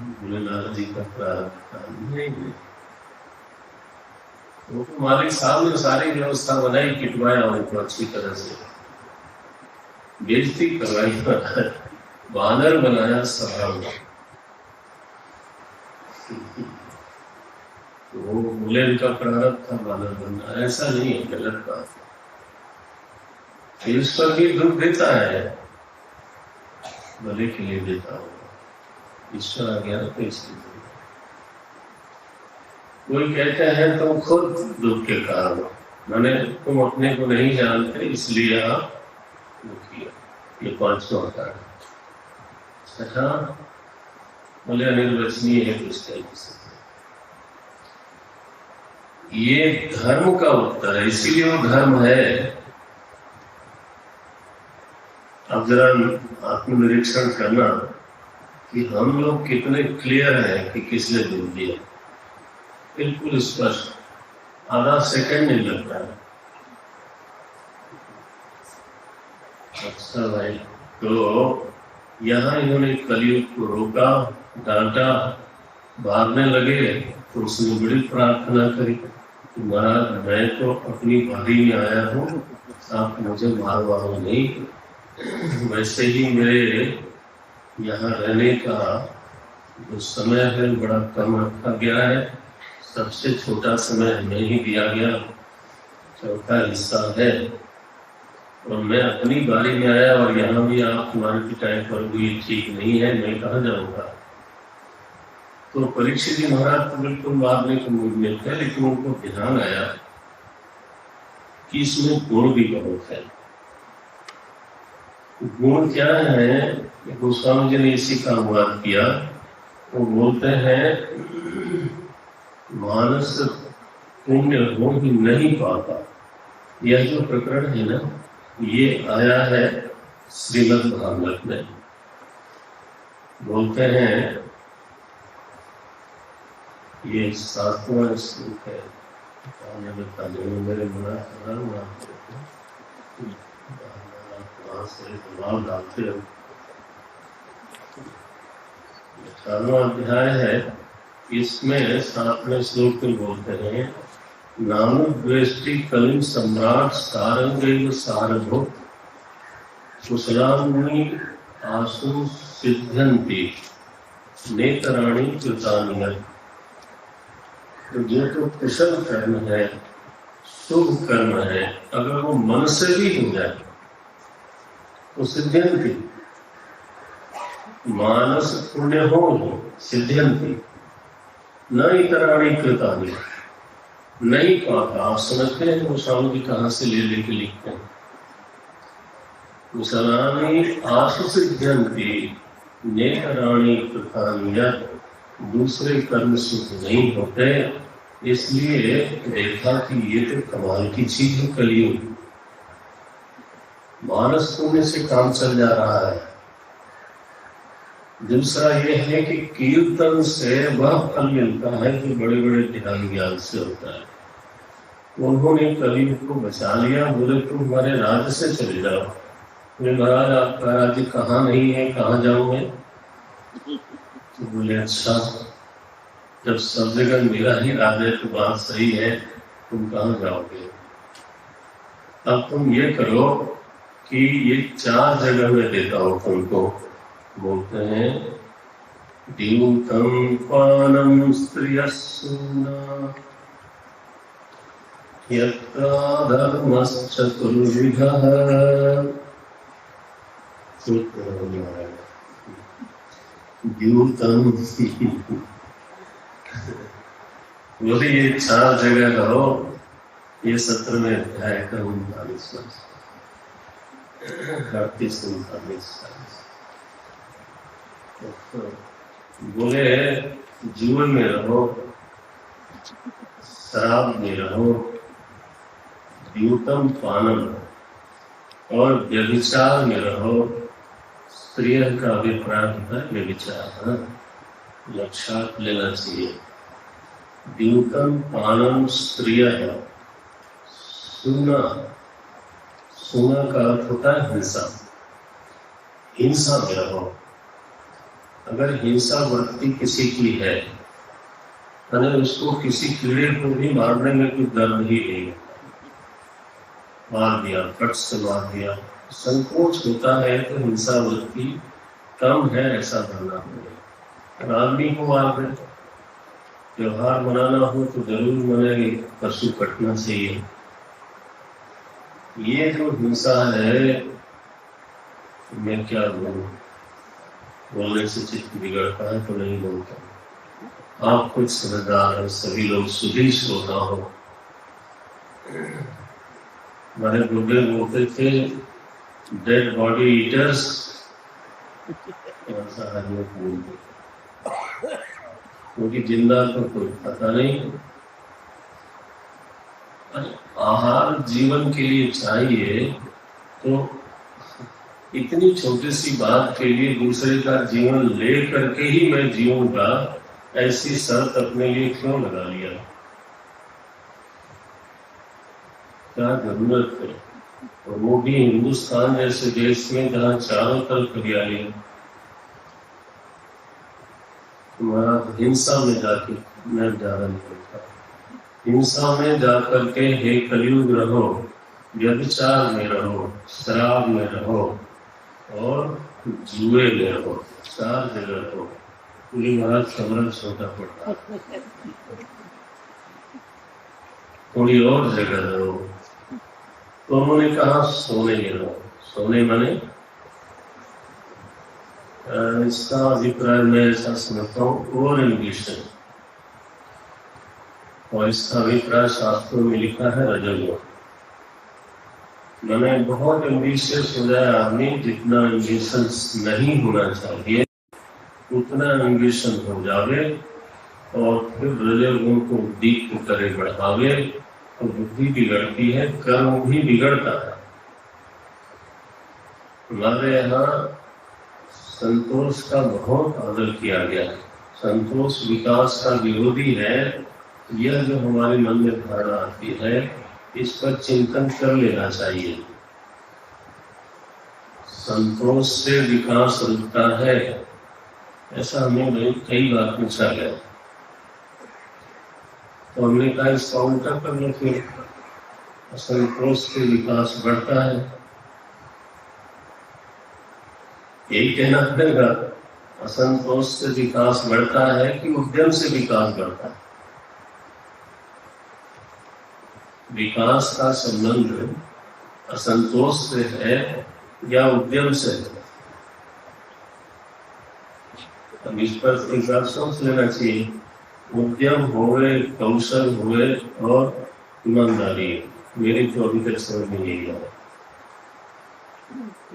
बोले नारद जी का प्रारब्ध नहीं। वो मालिक साहब ने सारी व्यवस्था बनाई, पिटवाया उनको अच्छी तरह से, बेइज्जती करवाई, बानर बनाया सभा में। वो बोले इनका प्रारब्ध था बानर बनना, ऐसा नहीं है, गलत बात है। ईश्वर भी दुख देता है, भले के लिए देता होगा। ईश्वर अज्ञान को इसलिए। कोई कहते हैं तुम खुद दुख के कारण हो, मैंने तुम अपने को नहीं जानते इसलिए आप दुखी हो। ये 500 कारण। अच्छा, बोले अनिर्वचनीय है कुछ कह नहीं सकते। ये धर्म का उत्तर है, इसीलिए वो धर्म है। अब जरा आत्मनिरीक्षण करना कि हम लोग कितने क्लियर हैं कि किसने दुख दिया। बिल्कुल स्पष्ट, आधा सेकंड नहीं लगता है। अच्छा भाई, तो यहाँ इन्होंने कलयुग को रोका, डांटा, मारने लगे। तो उसने बड़ी प्रार्थना करी, महाराज मैं तो अपनी बारी में आया हूँ, आप मुझे मारो नहीं। वैसे ही मेरे यहाँ रहने का जो समय है बड़ा कम रखा गया है, सबसे छोटा समय हमें ही दिया गया, चौथा हिस्सा है। और मैं अपनी बारी में आया और यहाँ भी आप तुम्हारी पिटाई पर भी ठीक नहीं है, मैं कहाँ जाऊँगा। तो परीक्षित जी महाराज तो बिल्कुल मारने के मूड में थे, लेकिन उनको ध्यान आया कि इसमें गुण भी बहुत है। गुण क्या है, गोस्वामी जी ने इसी का अनुवाद किया। वो बोलते हैं मानस पुण्य हो ही नहीं पाता। यह जो प्रकरण है ना, ये आया है श्रीमद् भागवत में। बोलते हैं ये 7वां श्लोक है, मेरे जवाब डालते हो। 18वां अध्याय है, इसमें 7वें श्लोक में बोलते हैं नानुद्वेष्टि कलिं सम्राट सारंगैव सारभूत कुशलानि आशु सिद्ध्यन्ति नेतराणि कृतानि। तो जो तो कुशल कर्म है, शुभ कर्म है, अगर वो मन से भी हो जाए तो सिद्ध्यन्ति, मानस पुण्य हो सिद्ध्यन्ति न इतराणि कृतानि। नहीं पाता, आप समझते हैं वो स्वामी जी कहाँ से ले लेके लिखते हैं। कुशलानि आशु सिद्ध्यन्ति नेतराणि कृतानि। दूसरे कर्म शुभ नहीं होते, इसलिए देखा कि ये तो कमाल की चीज है कलयुग। मानस पुण्य से काम चल जा रहा है। दूसरा यह है कि कीर्तन से वह फल मिलता है जो बड़े बड़े ध्यान ज्ञान से होता है। उन्होंने कलयुग को बचा लिया, बोले तुम हमारे राज्य से चले जाओ। महाराज आपका राज्य कहाँ नहीं है, कहाँ जाऊंगे? तो बोले अच्छा, जब सब जगह मेरा ही राज्य है तो बात सही है, तुम कहाँ जाओगे? अब तुम ये करो कि ये 4 जगह में देता हूं तुमको। बोलते हैं द्यूतं पानं स्त्रियस्सूना यत्र धर्मश्चतुर्विधः। द्यूतं बोले ये 4 जगह करो। ये 17वें अध्याय का 39 बोले जीवन में रहो, शराब में रहो, द्यूतम पानम, और व्यभिचार में रहो। स्त्रिय का अभिप्राय होता है व्यभिचार, लक्षात लेना चाहिए। द्यूतम पानम स्त्रिय, सुना, सुना का अर्थ होता है हिंसा। हिंसा में रहो। अगर हिंसा वृत्ति किसी की है, अगर उसको किसी कीड़े को भी मारने में कोई दर्द ही नहीं, मार दिया, फट से मार दिया, संकोच होता है तो हिंसा वृत्ति कम है ऐसा बनना पड़ेगा। आदमी को मार दे, त्योहार मनाना हो तो जरूर मनाएंगे, पशु कटना चाहिए। ये जो हिंसा है, मैं क्या बोलूं, बोलने से चित्त बिगड़ता है तो नहीं बोलता। आप कुछ समझदार हैं, सभी लोग सुधी श्रोता हो। हमारे बुढ़े बोलते थे डेड बॉडी ईटर्स, क्योंकि जिंदा तो कोई पता नहीं। आहार जीवन के लिए चाहिए, तो इतनी छोटी सी बात के लिए दूसरे का जीवन ले करके ही मैं जीऊंगा, ऐसी शर्त अपने लिए क्यों लगा लिया? क्या जरूरत है? और वो भी हिंदुस्तान जैसे देश में जहाँ चारों तरफ हरियाली है। तुम्हारा हिंसा में जाके मैं ज्यादा निकलता, हिंसा में जाकर के हे कलयुग रहो, व्यभिचार में रहो, शराब में रहो और जुए में रहो, 4 जगह रहो। पूरी महाराज समरण छोटा पड़ता, थोड़ी और जगह रहो। तो उन्होंने कहा सोने में रहो। सोने माने इसका अभिप्राय मैं ऐसा समझता हूँ ओवर एम्बिशन, और इसका अभिप्राय शास्त्रों में लिखा है रजोगुण। मैंने बहुत एम्बिशियस हो जाए आदमी, जितना एम्बिशन नहीं होना चाहिए उतना एम्बिशन हो जावे, और फिर रजोगुण को दीप्त करे, बढ़ावे, तो बुद्धि बिगड़ती है, कर्म भी बिगड़ता है। हमारे यहाँ संतोष का बहुत आदर किया गया है। संतोष विकास का विरोधी है। यह जो हमारे मन में धारणा आती है, इस पर चिंतन कर लेना चाहिए। संतोष से विकास रुकता है, ऐसा हमें कई बार पूछा गया, तो हमने कहा इसका उल्टा कर लो, फिर असंतोष से विकास बढ़ता है। यही कहना पड़ेगा, असंतोष से विकास बढ़ता है कि उद्यम से विकास बढ़ता है। विकास का संबंध असंतोष से है या उद्यम से है? अब इस पर एक बार सोच लेना चाहिए। उद्यम हुए, कौशल हुए और ईमानदारी, मेरी तो अभी तक समझ में नहीं आया।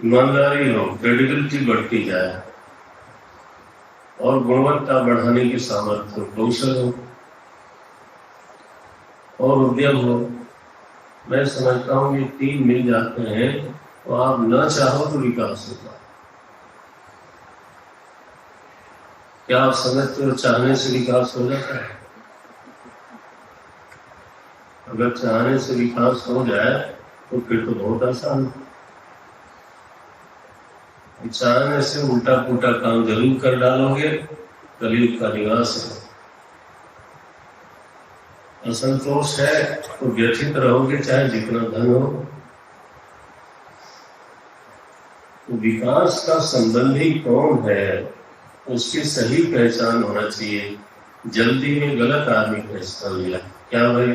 ईमानदारी हो, क्रेडिबिलिटी बढ़ती जाए, और गुणवत्ता बढ़ाने की सामर्थ्य, कौशल हो और उद्यम हो। मैं समझता हूँ ये 3 मिल जाते हैं तो आप न चाहो तो विकास होगा। क्या आप समझते हो चाहने से विकास हो जाता है? अगर चाहने से विकास हो जाए तो फिर तो बहुत आसान है। चाहने से उल्टा पुल्टा काम जरूर कर डालोगे, कलयुग का निवास है। असंतोष है तो व्यथित रहोगे, चाहे जितना धन हो। तो विकास का संबंधी कौन है, उसकी सही पहचान होना चाहिए। जल्दी में गलत आदमी पहचान लिया, क्या भाई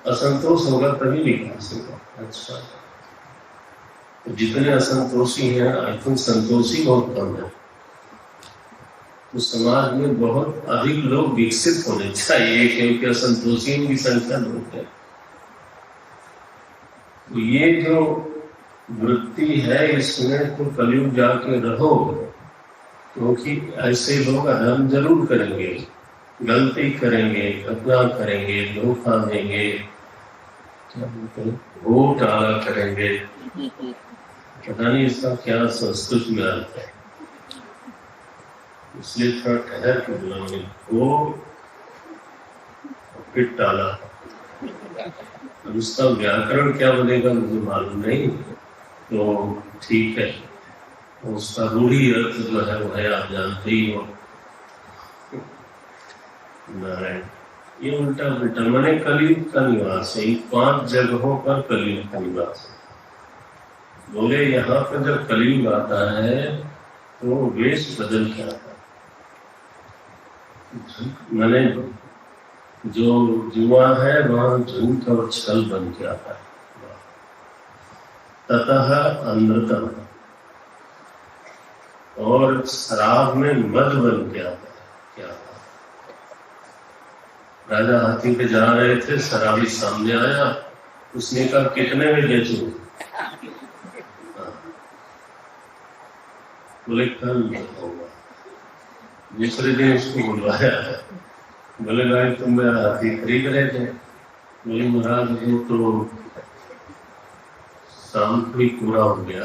असंतोष होगा तभी विकास होगा। अच्छा, तो जितने असंतोषी हैं, आई थिंक संतोषी बहुत कम है। तो समाज में बहुत अधिक लोग विकसित होने चाहिए, क्योंकि असंतोषियों की संख्या बहुत है। तो ये जो वृत्ति है, इसमें तो कलयुग जाके रहो, क्योंकि ऐसे लोग अधर्म जरूर करेंगे, गलती करेंगे, घटना करेंगे, धोखा देंगे, वोट आला करेंगे। पता नहीं इसका क्या संस्कृत में आता है, इसलिए थोड़ा ठहर के बुलाओगे। वो फिर टाला, अब उसका व्याकरण क्या बनेगा मुझे मालूम नहीं, तो ठीक है, उसका रूढ़ी अर्थ जो है वो है, आप जानते ही हो। नारायण, ये उल्टा उल्टा मैंने कलयुग का निवास है। 5 जगहों पर कलयुग का निवास है। बोले यहाँ पर जब कलयुग आता है तो वेश बदल के आता है। मैंने जो जुआ है वहां झूठ और छल बन के आता है। ततः अमृतम, और शराब में मद बन के आता है। क्या राजा हाथी पे जा रहे थे, शराबी सामने आया, उसने कहा कितने में बेचूं? बोले कल होगा। दूसरे दिन उसको बुलवाया, बोले भाई तुम मेरा हाथी खरीद रहे थे? बोले महाराज वो तो शाम को ही पूरा हो गया।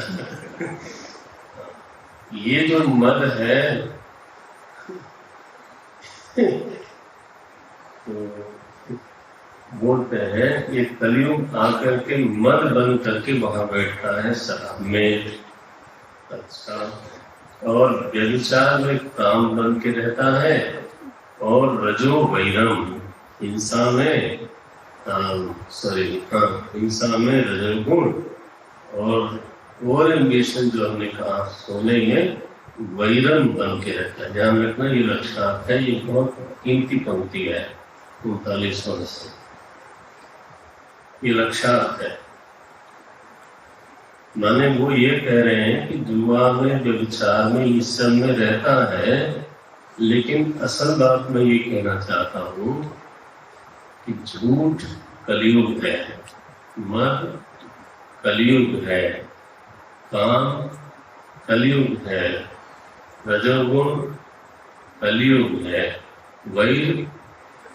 ये जो मद है तो बोलते हैं ये कलयुग आकर के मन बन करके वहां बैठता है शराब में। अच्छा, और व्यभिचार में काम बन के रहता है, और रजो वैरम हिंसा में हिंसा में रजोगुण, और ओरिएंटेशन जो हमने कहा सोने में वैरम बन के रहता है। ध्यान रखना ये लक्षणार्थ है, ये बहुत कीमती पंक्ति है 39वां से, ये लक्षणार्थ है। माने वो ये कह रहे हैं कि जुआ में व्यभिचार में इस सब में रहता है, लेकिन असल बात मैं ये कहना चाहता हूँ कि झूठ कलयुग है, मद कलयुग है, काम कलयुग है, रजोगुण कलयुग है, वैर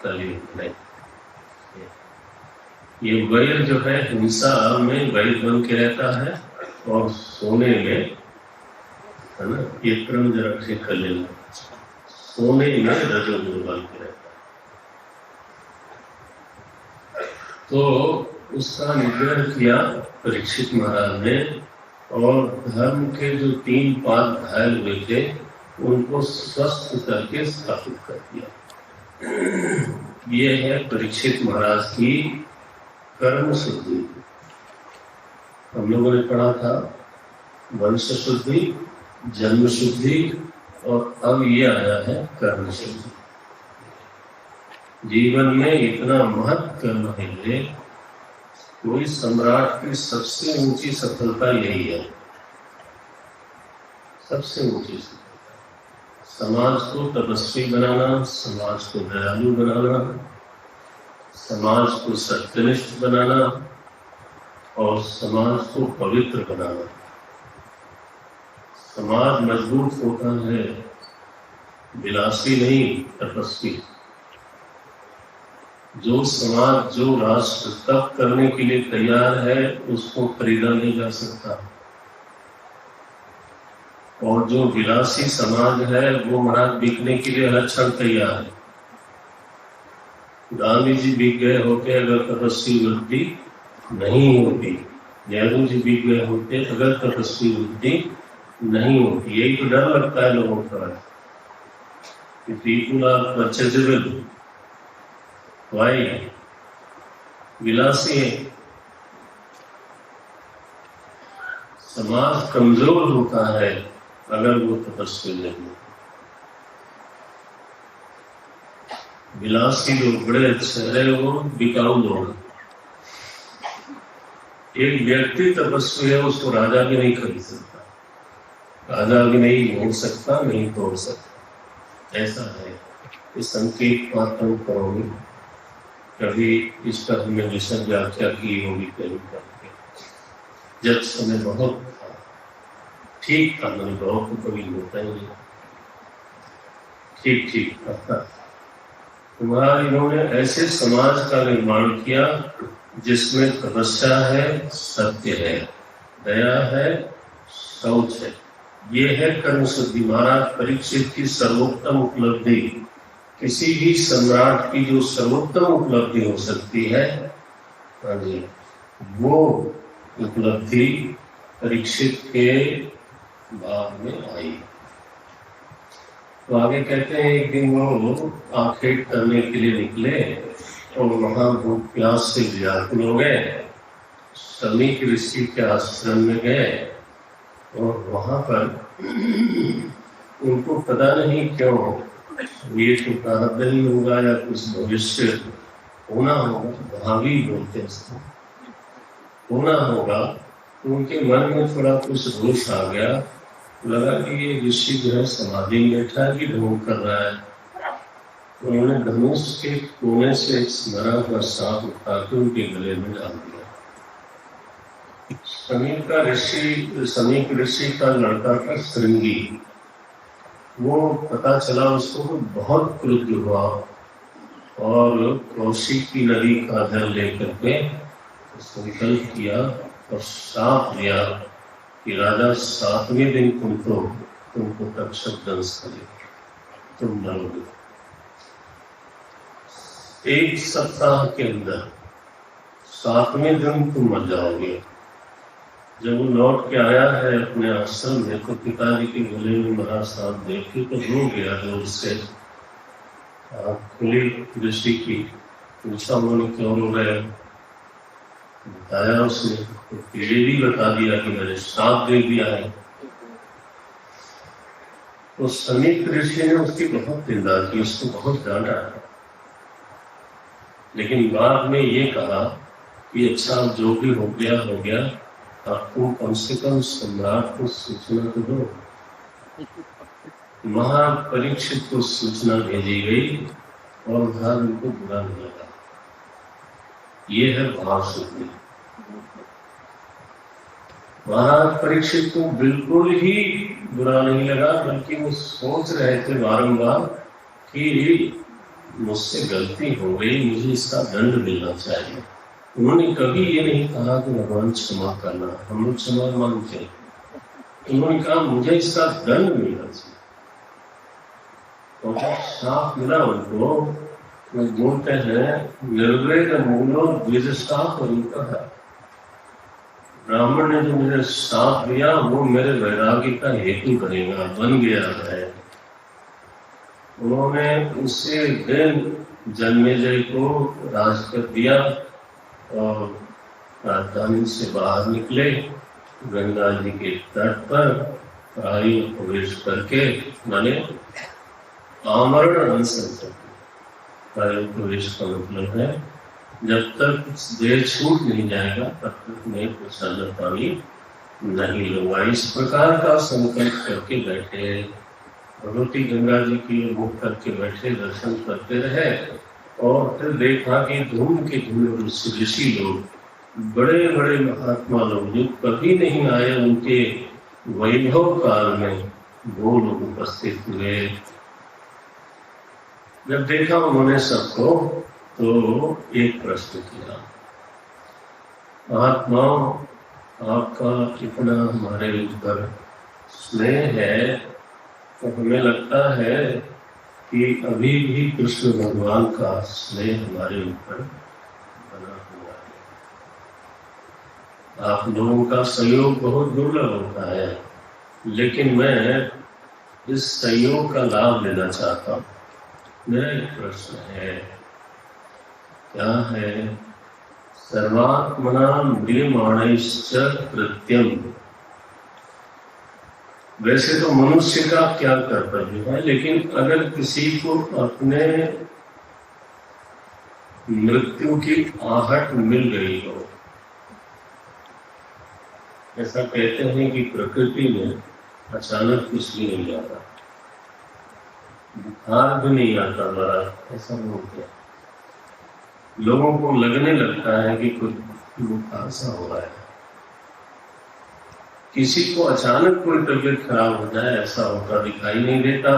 कलयुग है। ये वैर जो है हिंसा में वैर बन के रहता है, और सोने में, है ना, ये क्रम जरा ठीक कर लेना, सोने में रजोगुण बन के रहता है। तो उसका निग्रह किया परीक्षित महाराज ने, और धर्म के जो 3 पाद घायल हुए थे उनको स्वस्थ करके स्थापित कर दिया। ये है परीक्षित महाराज की कर्म शुद्धि। हम लोगों ने पढ़ा था वंश शुद्धि, जन्म शुद्धि, और अब ये आया है कर्म शुद्धि। जीवन में इतना महत्व कर्म है, कोई सम्राट की सबसे ऊंची सफलता यही है, सबसे ऊंची सफलता। समाज को तपस्वी बनाना, समाज को दयालु बनाना, समाज को सत्यनिष्ठ बनाना, और समाज को पवित्र बनाना। समाज मजबूत होता है विलासी नहीं, तपस्वी। जो समाज, जो राष्ट्र तप करने के लिए तैयार है उसको खरीदा नहीं जा सकता, और जो विलासी समाज है वो महाराज बिकने के लिए हर क्षण तैयार है। गांधी जी बिक गए होते अगर तपस्वी वृद्धि नहीं होती, नेहरू जी बिक गए होते अगर तपस्वी वृद्धि नहीं होती। यही तो डर लगता है लोगों का कि पीपुल आर परचेजेबल, वाई, विलासी है। समाज कमजोर होता है अगर वो तपस्वी नहीं। विलासी लोग बड़े अच्छे है, वो बिकाऊ लोग। एक व्यक्ति तपस्वी है, उसको राजा भी नहीं खरीद सकता, राजा भी नहीं मोड़ सकता, नहीं तोड़ सकता, ऐसा है। इस संकेत मात्र करोगे, कभी इस पर हमने विषय व्याख्या की होगी कहीं करके, जब समय बहुत था, ठीक था, मैंने बहुत तो कभी होता ही नहीं, ठीक ठीक था। तुम्हारा इन्होंने ऐसे समाज का निर्माण किया जिसमें तपस्या है, सत्य है, दया है, शौच है। ये है कर्म शुद्धि। महाराज परीक्षित की सर्वोत्तम उपलब्धि, किसी भी सम्राट की जो सर्वोत्तम उपलब्धि हो सकती है, वो उपलब्धि परीक्षित के बाद में आई। तो आगे कहते हैं एक दिन वो आखेट करने के लिए निकले, और वहां भूख प्यास से व्याकुल हो गए। समीक ऋषि के आश्रम में गए, और वहां पर उनको पता नहीं क्यों ये तो प्रारब्ध ही होगा या कुछ भविष्य होना होगा, भावी बोलते हैं, होना होगा। तो उनके मन में थोड़ा कुछ रोष आ गया, लगा कि ये ऋषि जो है समाधि में बैठा है कि ढोंग कर रहा है। तो उन्होंने धनुष के कोने से एक मरा हुआ सांप उठा के उनके गले में डाल दिया। समीक ऋषि का लड़का था श्रृंगी, वो पता चला उसको, बहुत क्रुद्ध हुआ, और कौशिक की नदी का जल लेकर के संकल्प किया और श्राप दिया कि राजा 7वें दिन तुमको तक्षक दंश करेगा, तुम मरोगे। एक सप्ताह के अंदर 7वें दिन तुम मर जाओगे। जब वो लौट के आया है अपने आश्रम में तो पिताजी के गले में महाराज साहब देखे तो रो गया जोर से। खुली दृष्टि की, पूछा उन्होंने क्यों रो रहे हो? बताया उसने, तो ये भी बता दिया कि मैंने श्राप दे दिया है। तो समीप ऋषि ने उसकी बहुत निंदा की, उसको बहुत डांटा, लेकिन बाद में ये कहा कि अच्छा जो भी हो गया, आपको कम से कम सम्राट को सूचना तो दो। महापरीक्षित को सूचना भेजी गई और उधर उनको बुरा नहीं लगा। ये है भाव शुद्धि। महाराज परीक्षित को बिल्कुल ही बुरा नहीं लगा, बल्कि वो सोच रहे थे बारंबार कि मुझसे गलती हो गई, मुझे इसका दंड मिलना चाहिए। उन्होंने कभी ये नहीं कहा कि भगवान क्षमा करना, हम लोग क्षमा मांगते हैं। उन्होंने कहा मुझे इसका दंड मिलना चाहिए। और जब श्राप मिला उनको, वो बोलते हैं निर्वेद मूलो द्विजश्राप है। ब्राह्मण ने जो मुझे श्राप दिया वो मेरे वैराग्य का हेतु बनेगा, बन गया है। उन्होंने उसी दिन जन्मेजय को राज कर दिया और राजधानी से बाहर निकले, गंगा जी के तट पर आयु प्रवेश करके माने आमरण अनशन आयु प्रवेश का मतलब है जब तक देह छूट नहीं जाएगा तब तक मैं कुछ अन्न पानी नहीं लूंगा। इस प्रकार का संकल्प करके बैठे, भगवती गंगा जी की मुख करके बैठे, दर्शन करते रहे। और फिर देखा कि धूम के धूम ऋषि लोग, बड़े बड़े महात्मा लोग जो कभी नहीं आए उनके वैभव काल में, वो लोग उपस्थित हुए। जब देखा उन्होंने सबको तो एक प्रश्न किया, महात्माओं आपका कितना हमारे ऊपर स्नेह है, तो हमें लगता है कि अभी भी कृष्ण भगवान का स्नेह हमारे ऊपर बना हुआ है। आप लोगों का सहयोग बहुत दुर्लभ होता है, लेकिन मैं इस सहयोग का लाभ लेना चाहता हूँ। मेरा एक प्रश्न है, क्या है? सर्वात्मना म्रियमाणैश्च कृत्यम। वैसे तो मनुष्य का क्या कर्तव्य है, लेकिन अगर किसी को अपने मृत्यु की आहट मिल गई हो, ऐसा कहते हैं कि प्रकृति में अचानक कुछ भी नहीं आता, बुखार भी नहीं आता बड़ा, ऐसा बोलते हैं। लोगों को लगने लगता है कि कुछ बुखार सा हो रहा है। किसी को अचानक कोई तबीयत खराब हो जाए, ऐसा होता दिखाई नहीं देता।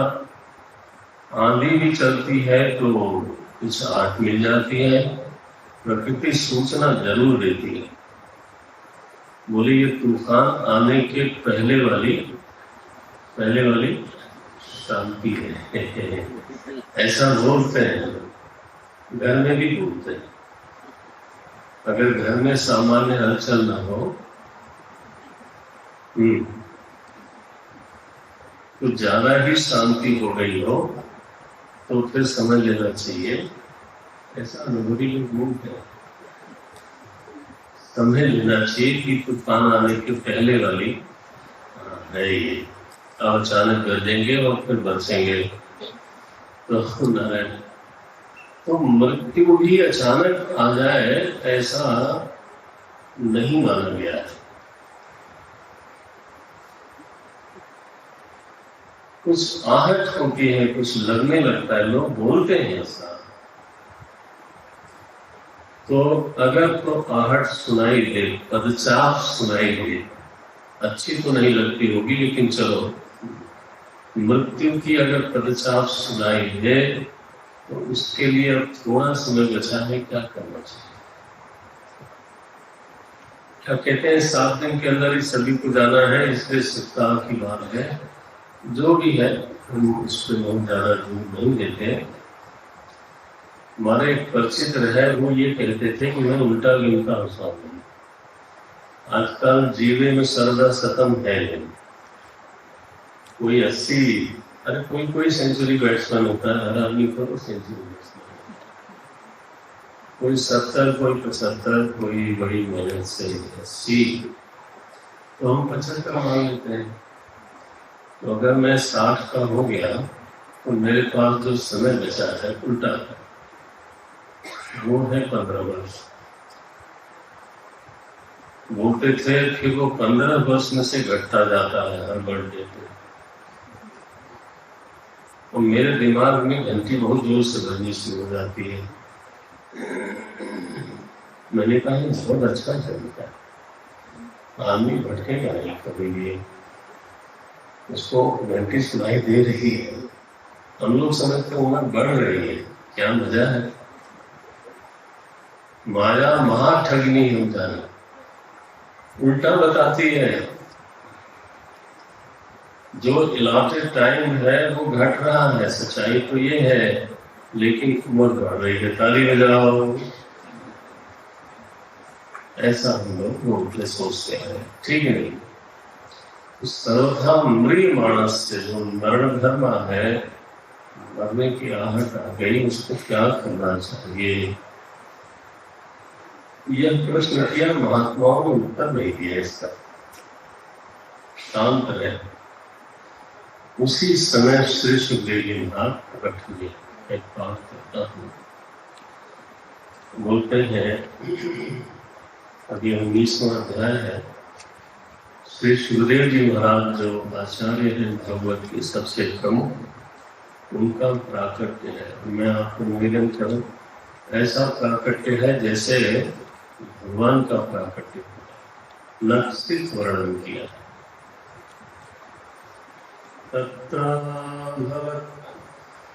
आंधी भी चलती है तो कुछ आहट मिल जाती है, प्रकृति सूचना जरूर देती है। बोले ये तूफान आने के पहले वाली शांति है। ऐसा बोलते हैं, घर में भी बोलते हैं। अगर घर में सामान्य हलचल ना हो तो ज्यादा ही शांति हो गई हो तो फिर समझ लेना चाहिए, ऐसा अनुभवी लोग बोलते हैं, समझ लेना चाहिए कि तूफान आने के पहले वाली है ये। अब अचानक गरजेंगे और फिर बरसेंगे तो नारायण। तो मृत्यु भी अचानक आ जाए ऐसा नहीं माना गया है। कुछ आहट होती है, कुछ लगने लगता है, लोग बोलते हैं ऐसा। तो अगर तो आहट सुनाई दे, पदचाप सुनाई दे, अच्छी तो नहीं लगती होगी, लेकिन चलो मृत्यु की अगर पदचाप सुनाई दे तो उसके लिए अब थोड़ा समय बचा है, क्या करना चाहिए? क्या कहते हैं 7 दिन के अंदर ही सभी को जाना है, इसलिए सप्ताह की बात है। जो भी है हम उस पर बहुत ज्यादा जोर नहीं देते। हमारे एक परिचित रहे, वो ये कहते थे कि मैं उल्टा गिनता हूँ। आजकल जीवे में सरदा सतम है नहीं। कोई 80, अरे कोई सेंचुरी बैट्समैन होता है, हर आदमी को तो सेंचुरी बैट्समैन, कोई 70, कोई 75, कोई बड़ी मेहनत से 80, तो हम 75 मान लेते हैं। तो अगर मैं 60 का हो गया तो मेरे पास जो समय बचा है उल्टा है, वो है 15 वर्ष। बोलते थे कि वो 15 वर्ष में से घटता जाता है हर बर्थडे पे। और मेरे दिमाग में घंटी बहुत जोर से बजनी शुरू हो जाती है। मैंने कहा ये बहुत अच्छा तरीका है, आदमी भटकेगा नहीं कभी भी, उसको घंटी सुनाई दे रही है, हम लोग समझते उम्र बढ़ रही है, क्या मजा है। माया महा ठगनी हो जाना, उल्टा बताती है। जो इलाटेड टाइम है वो घट रहा है, सच्चाई तो ये है, लेकिन उम्र बढ़ रही है, ताली बजाओ। ऐसा हम लोग सोचते हैं, ठीक है नहीं। सर्वथा मृग मानस से जो मरण धर्म है, मरने की आहट आ गई, उसको क्या करना चाहिए, यह प्रश्न किया। महात्माओं ने उत्तर नहीं दिया इसका। शांत रहे। उसी समय श्री सुखदेव जी महाराज प्रकट हुए। एक बात करता हूँ, बोलते हैं, अभी 19वां अध्याय है। श्री सुखदेव जी महाराज जो आचार्य हैं भगवत के सबसे प्रमुख, उनका प्राकट्य है। मैं आपको निवेदन करूं, ऐसा प्राकट्य है जैसे भगवान का प्राकट्य लक्षित वर्णन किया। तत्र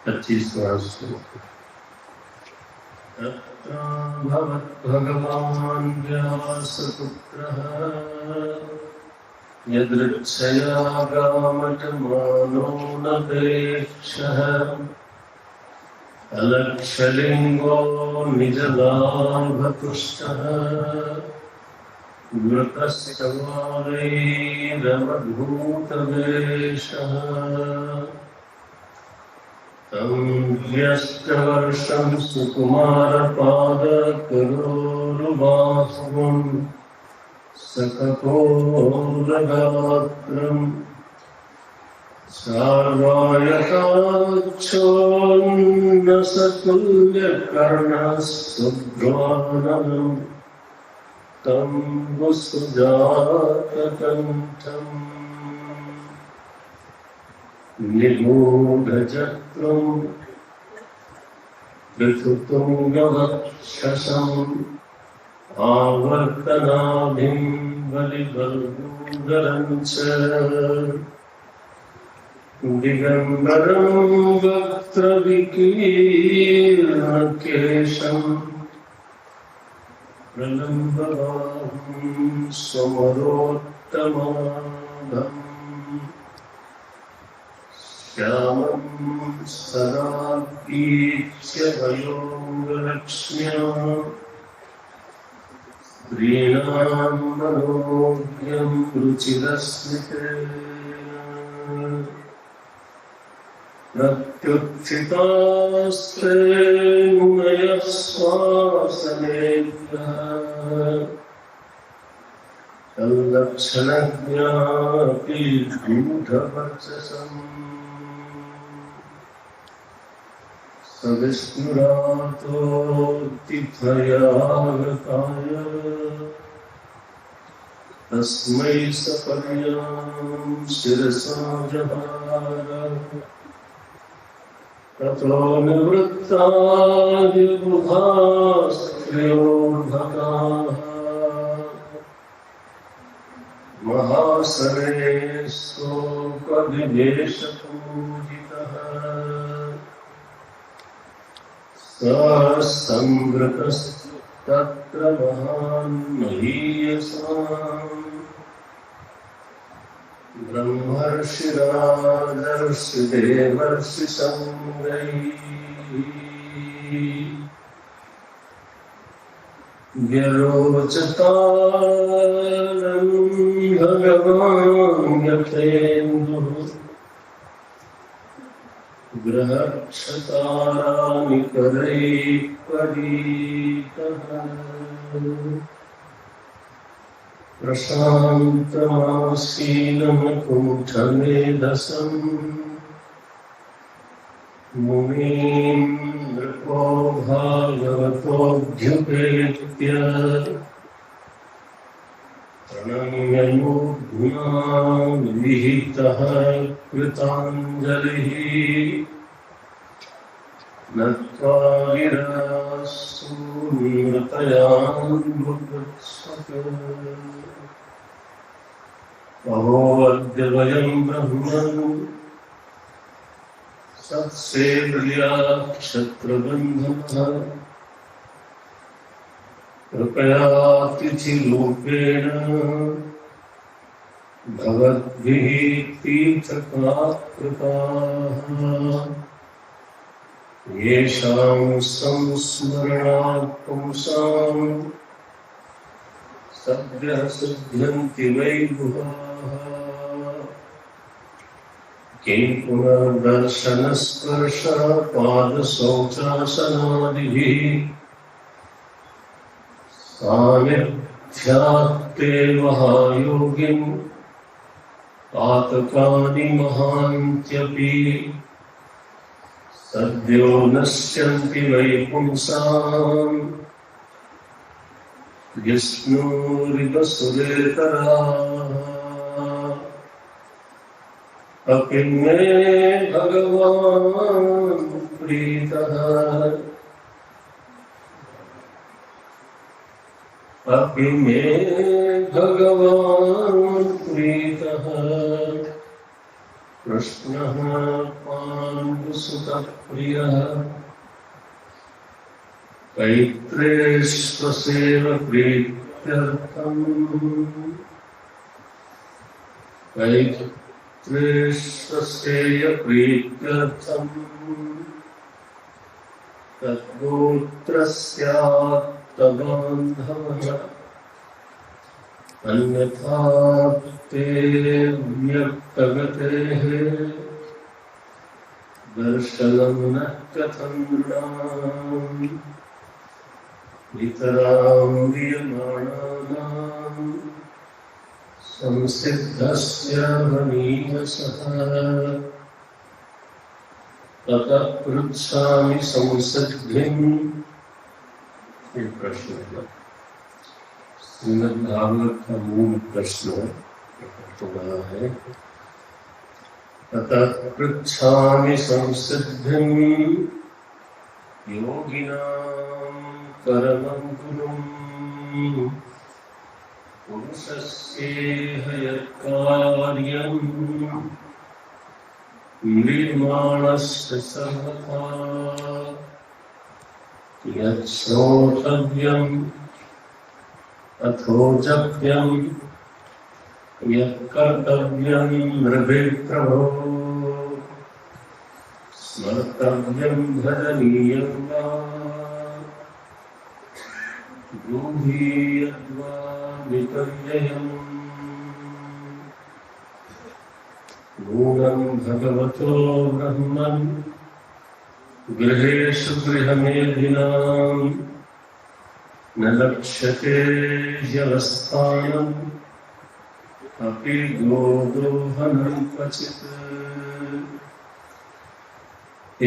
25वां श्लोक। तत्र भगवान् व्यासपुत्रः यदृच्छया गामटमानो नपेक्षः अलक्षलिंगो निजलाभतुष्टः वृतस्तवालैरवधूतवेषः तं व्यष्टवर्षं सुकुमारपादकरोरुबाहुं सकपोलगात्रम् सार्वायताक्षोन्नसतुल्यकर्णस्तुभ्वाननं तं वसुजातकण्ठम् निगूढचक्रं पृथुतुङ्गवक्षसम् आवर्तनाभिं बलिबल्गूदरं च दिगंबरं वक्त्रविकीर्णकेशं प्रलम्बबाहुं समरोत्तमाभम् श्यामं सदापीच्य वयोगलक्ष्म्या स्त्रीणां मनोज्ञं रुचिरस्मितेन प्रत्युत्थितास्ते मुनयः स्वासनेभ्यः तल्लक्षणज्ञापि गूढवर्चसम् सविस्मृतातोत्थितयागताय तस्मै सपर्यां शिरसा जहार ततो निवृत्तादिबुधास्त्र्योर्भकाः महासने शोकविवेशपूजितः संवृतस्तत्र महान् महीयसाम् ब्रह्मर्षिराजर्षि देवर्षि संगैः व्यरोचतानं भगवान् यथेन्दुः गृहक्षताराणि करैः परीतः प्रशान्तमासीनमुकुण्ठमेधसम् मुनीं नृपो भागवतोऽभ्युपेत्य प्रणम्य मूर्ध्ना विहितः कृताञ्जलिः नत्वा गिरासूनृतयान्मुपत्सत् अहो अद्य वयं ब्रह्मन् सत्सेव्या क्षत्रबन्धनः कृपयातिथिरूपेण भवद्भिः तीर्थकृताः येषां संस्मरणात् पुंसां सद्यः सिद्ध्यन्ति वै गुहाः किं पुनर्दर्शनस्पर्शपादशौचासनादिभिः सामिथ्यात्ते महायोगिं पातकानि महान्त्यपि सद्यो नश्यन्ति वै पुंसाम् विष्णुरिव सुरेतराः अपि मे भगवान् प्रीतः अपि मे भगवान् प्रीतः कृष्णः पाण्डुसुतप्रियः कैत्रेष्वसेव प्रीत्यर्थम् कैत्रेष्वसेय प्रीत्यर्थम् तद्गोत्रस्यात्तबान्धवः अन्यथा ते व्यक्तगतेः दर्शनं न कथं नृणाम् नितरां म्रियमाणानां संसिद्धस्य मनीयसः ततः पृच्छामि संसिद्धिं। ये प्रश्न है श्रीमद्भागवत का मूल प्रश्न है। ततः पृच्छामि संसिद्धिं योगिनां परमं गुरुं पुरुषस्येह यत्कार्यं निर्माणस्य सर्वथा यच्छ्रोतव्यम् अथोचव्यं यत्कर्तव्यं नृभिर्प्रभो स्मर्तव्यं भजनीयं वा ब्रूहीयद्वा विपर्ययम् नूनं भगवतो ब्रह्मन् गृहेषु गृहमेधिनां न लक्ष्यते ह्यवस्थानम् अपि गोदोहनं क्वचित्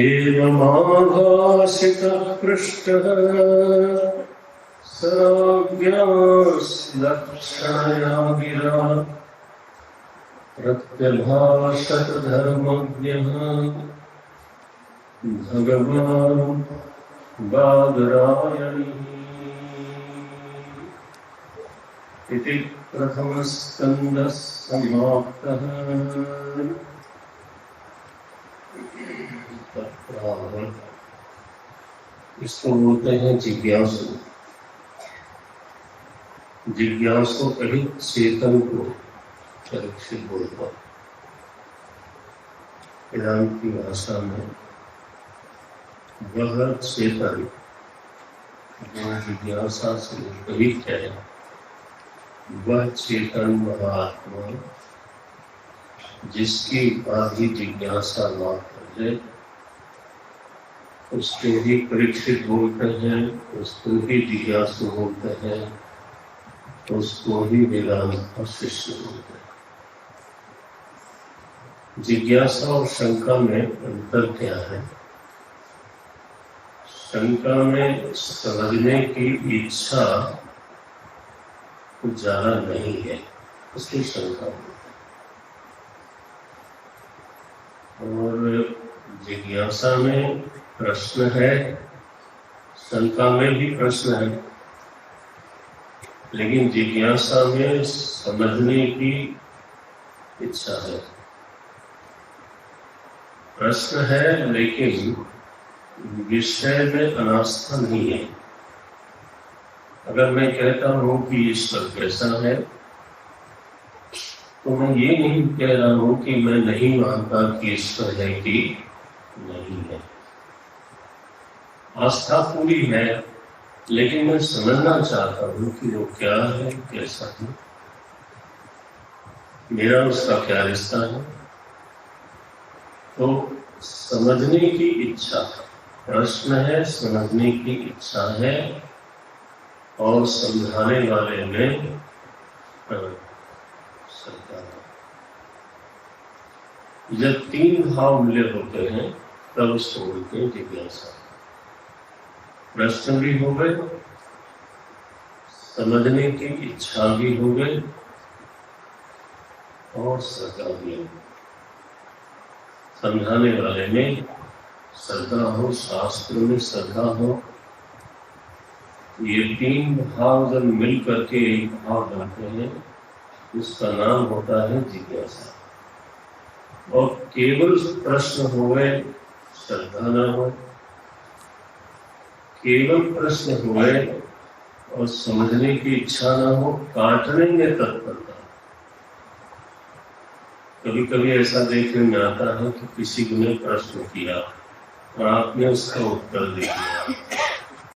एवमाभासितः पृष्टः सर्वज्ञास्लक्षणया गिरा प्रत्यभाषत धर्मज्ञः भगवान् बादरायणिः इति प्रथमस्कन्धः समाप्तः। इसको बोलते हैं जिज्ञासु। जिज्ञासु कहीं चेतन को परीक्षित बोलता वेदांत की भाषा में वह चेतन वो जिज्ञासा से रहित है, वह चेतन महात्मा जिसकी उपाधि जिज्ञासा मात्र है, उसको ही परीक्षित बोलते हैं, उसको ही जिज्ञासु बोलते हैं, उसको ही वेदांत का शिष्य बोलते हैं। जिज्ञासा और शंका में अंतर क्या है? शंका में समझने की इच्छा कुछ ज्यादा नहीं है, उसकी शंका होती है। और जिज्ञासा में प्रश्न है, शंका में भी प्रश्न है, लेकिन जिज्ञासा में समझने की इच्छा है। प्रश्न है लेकिन विषय में अनास्था नहीं है। अगर मैं कहता हूं कि ईश्वर कैसा है, तो मैं ये नहीं कह रहा हूं कि मैं नहीं मानता कि ईश्वर है कि नहीं है। आस्था पूरी है, लेकिन मैं समझना चाहता हूं कि वो क्या है, कैसा है, मेरा उसका क्या रिश्ता है। तो समझने की इच्छा, प्रश्न है, समझने की इच्छा है, और समझाने वाले में श्रद्धा है। जब तीन भाव मिले होते हैं तब उसको बोलते हैं जिज्ञासा। प्रश्न भी हो गए, समझने की इच्छा भी हो गई, और श्रद्धा भी हो। समझाने वाले में श्रद्धा हो, शास्त्र में श्रद्धा हो, ये तीन भाव जब मिल करके एक भाव बनते हैं, उसका नाम होता है जिज्ञासा। और केवल प्रश्न हो गए, श्रद्धा न हो, केवल प्रश्न हो गए और समझने की इच्छा न हो, काटने में तत्परता। कभी कभी ऐसा देखने में आता है कि किसी ने प्रश्न किया और आपने उसका उत्तर दे दिया,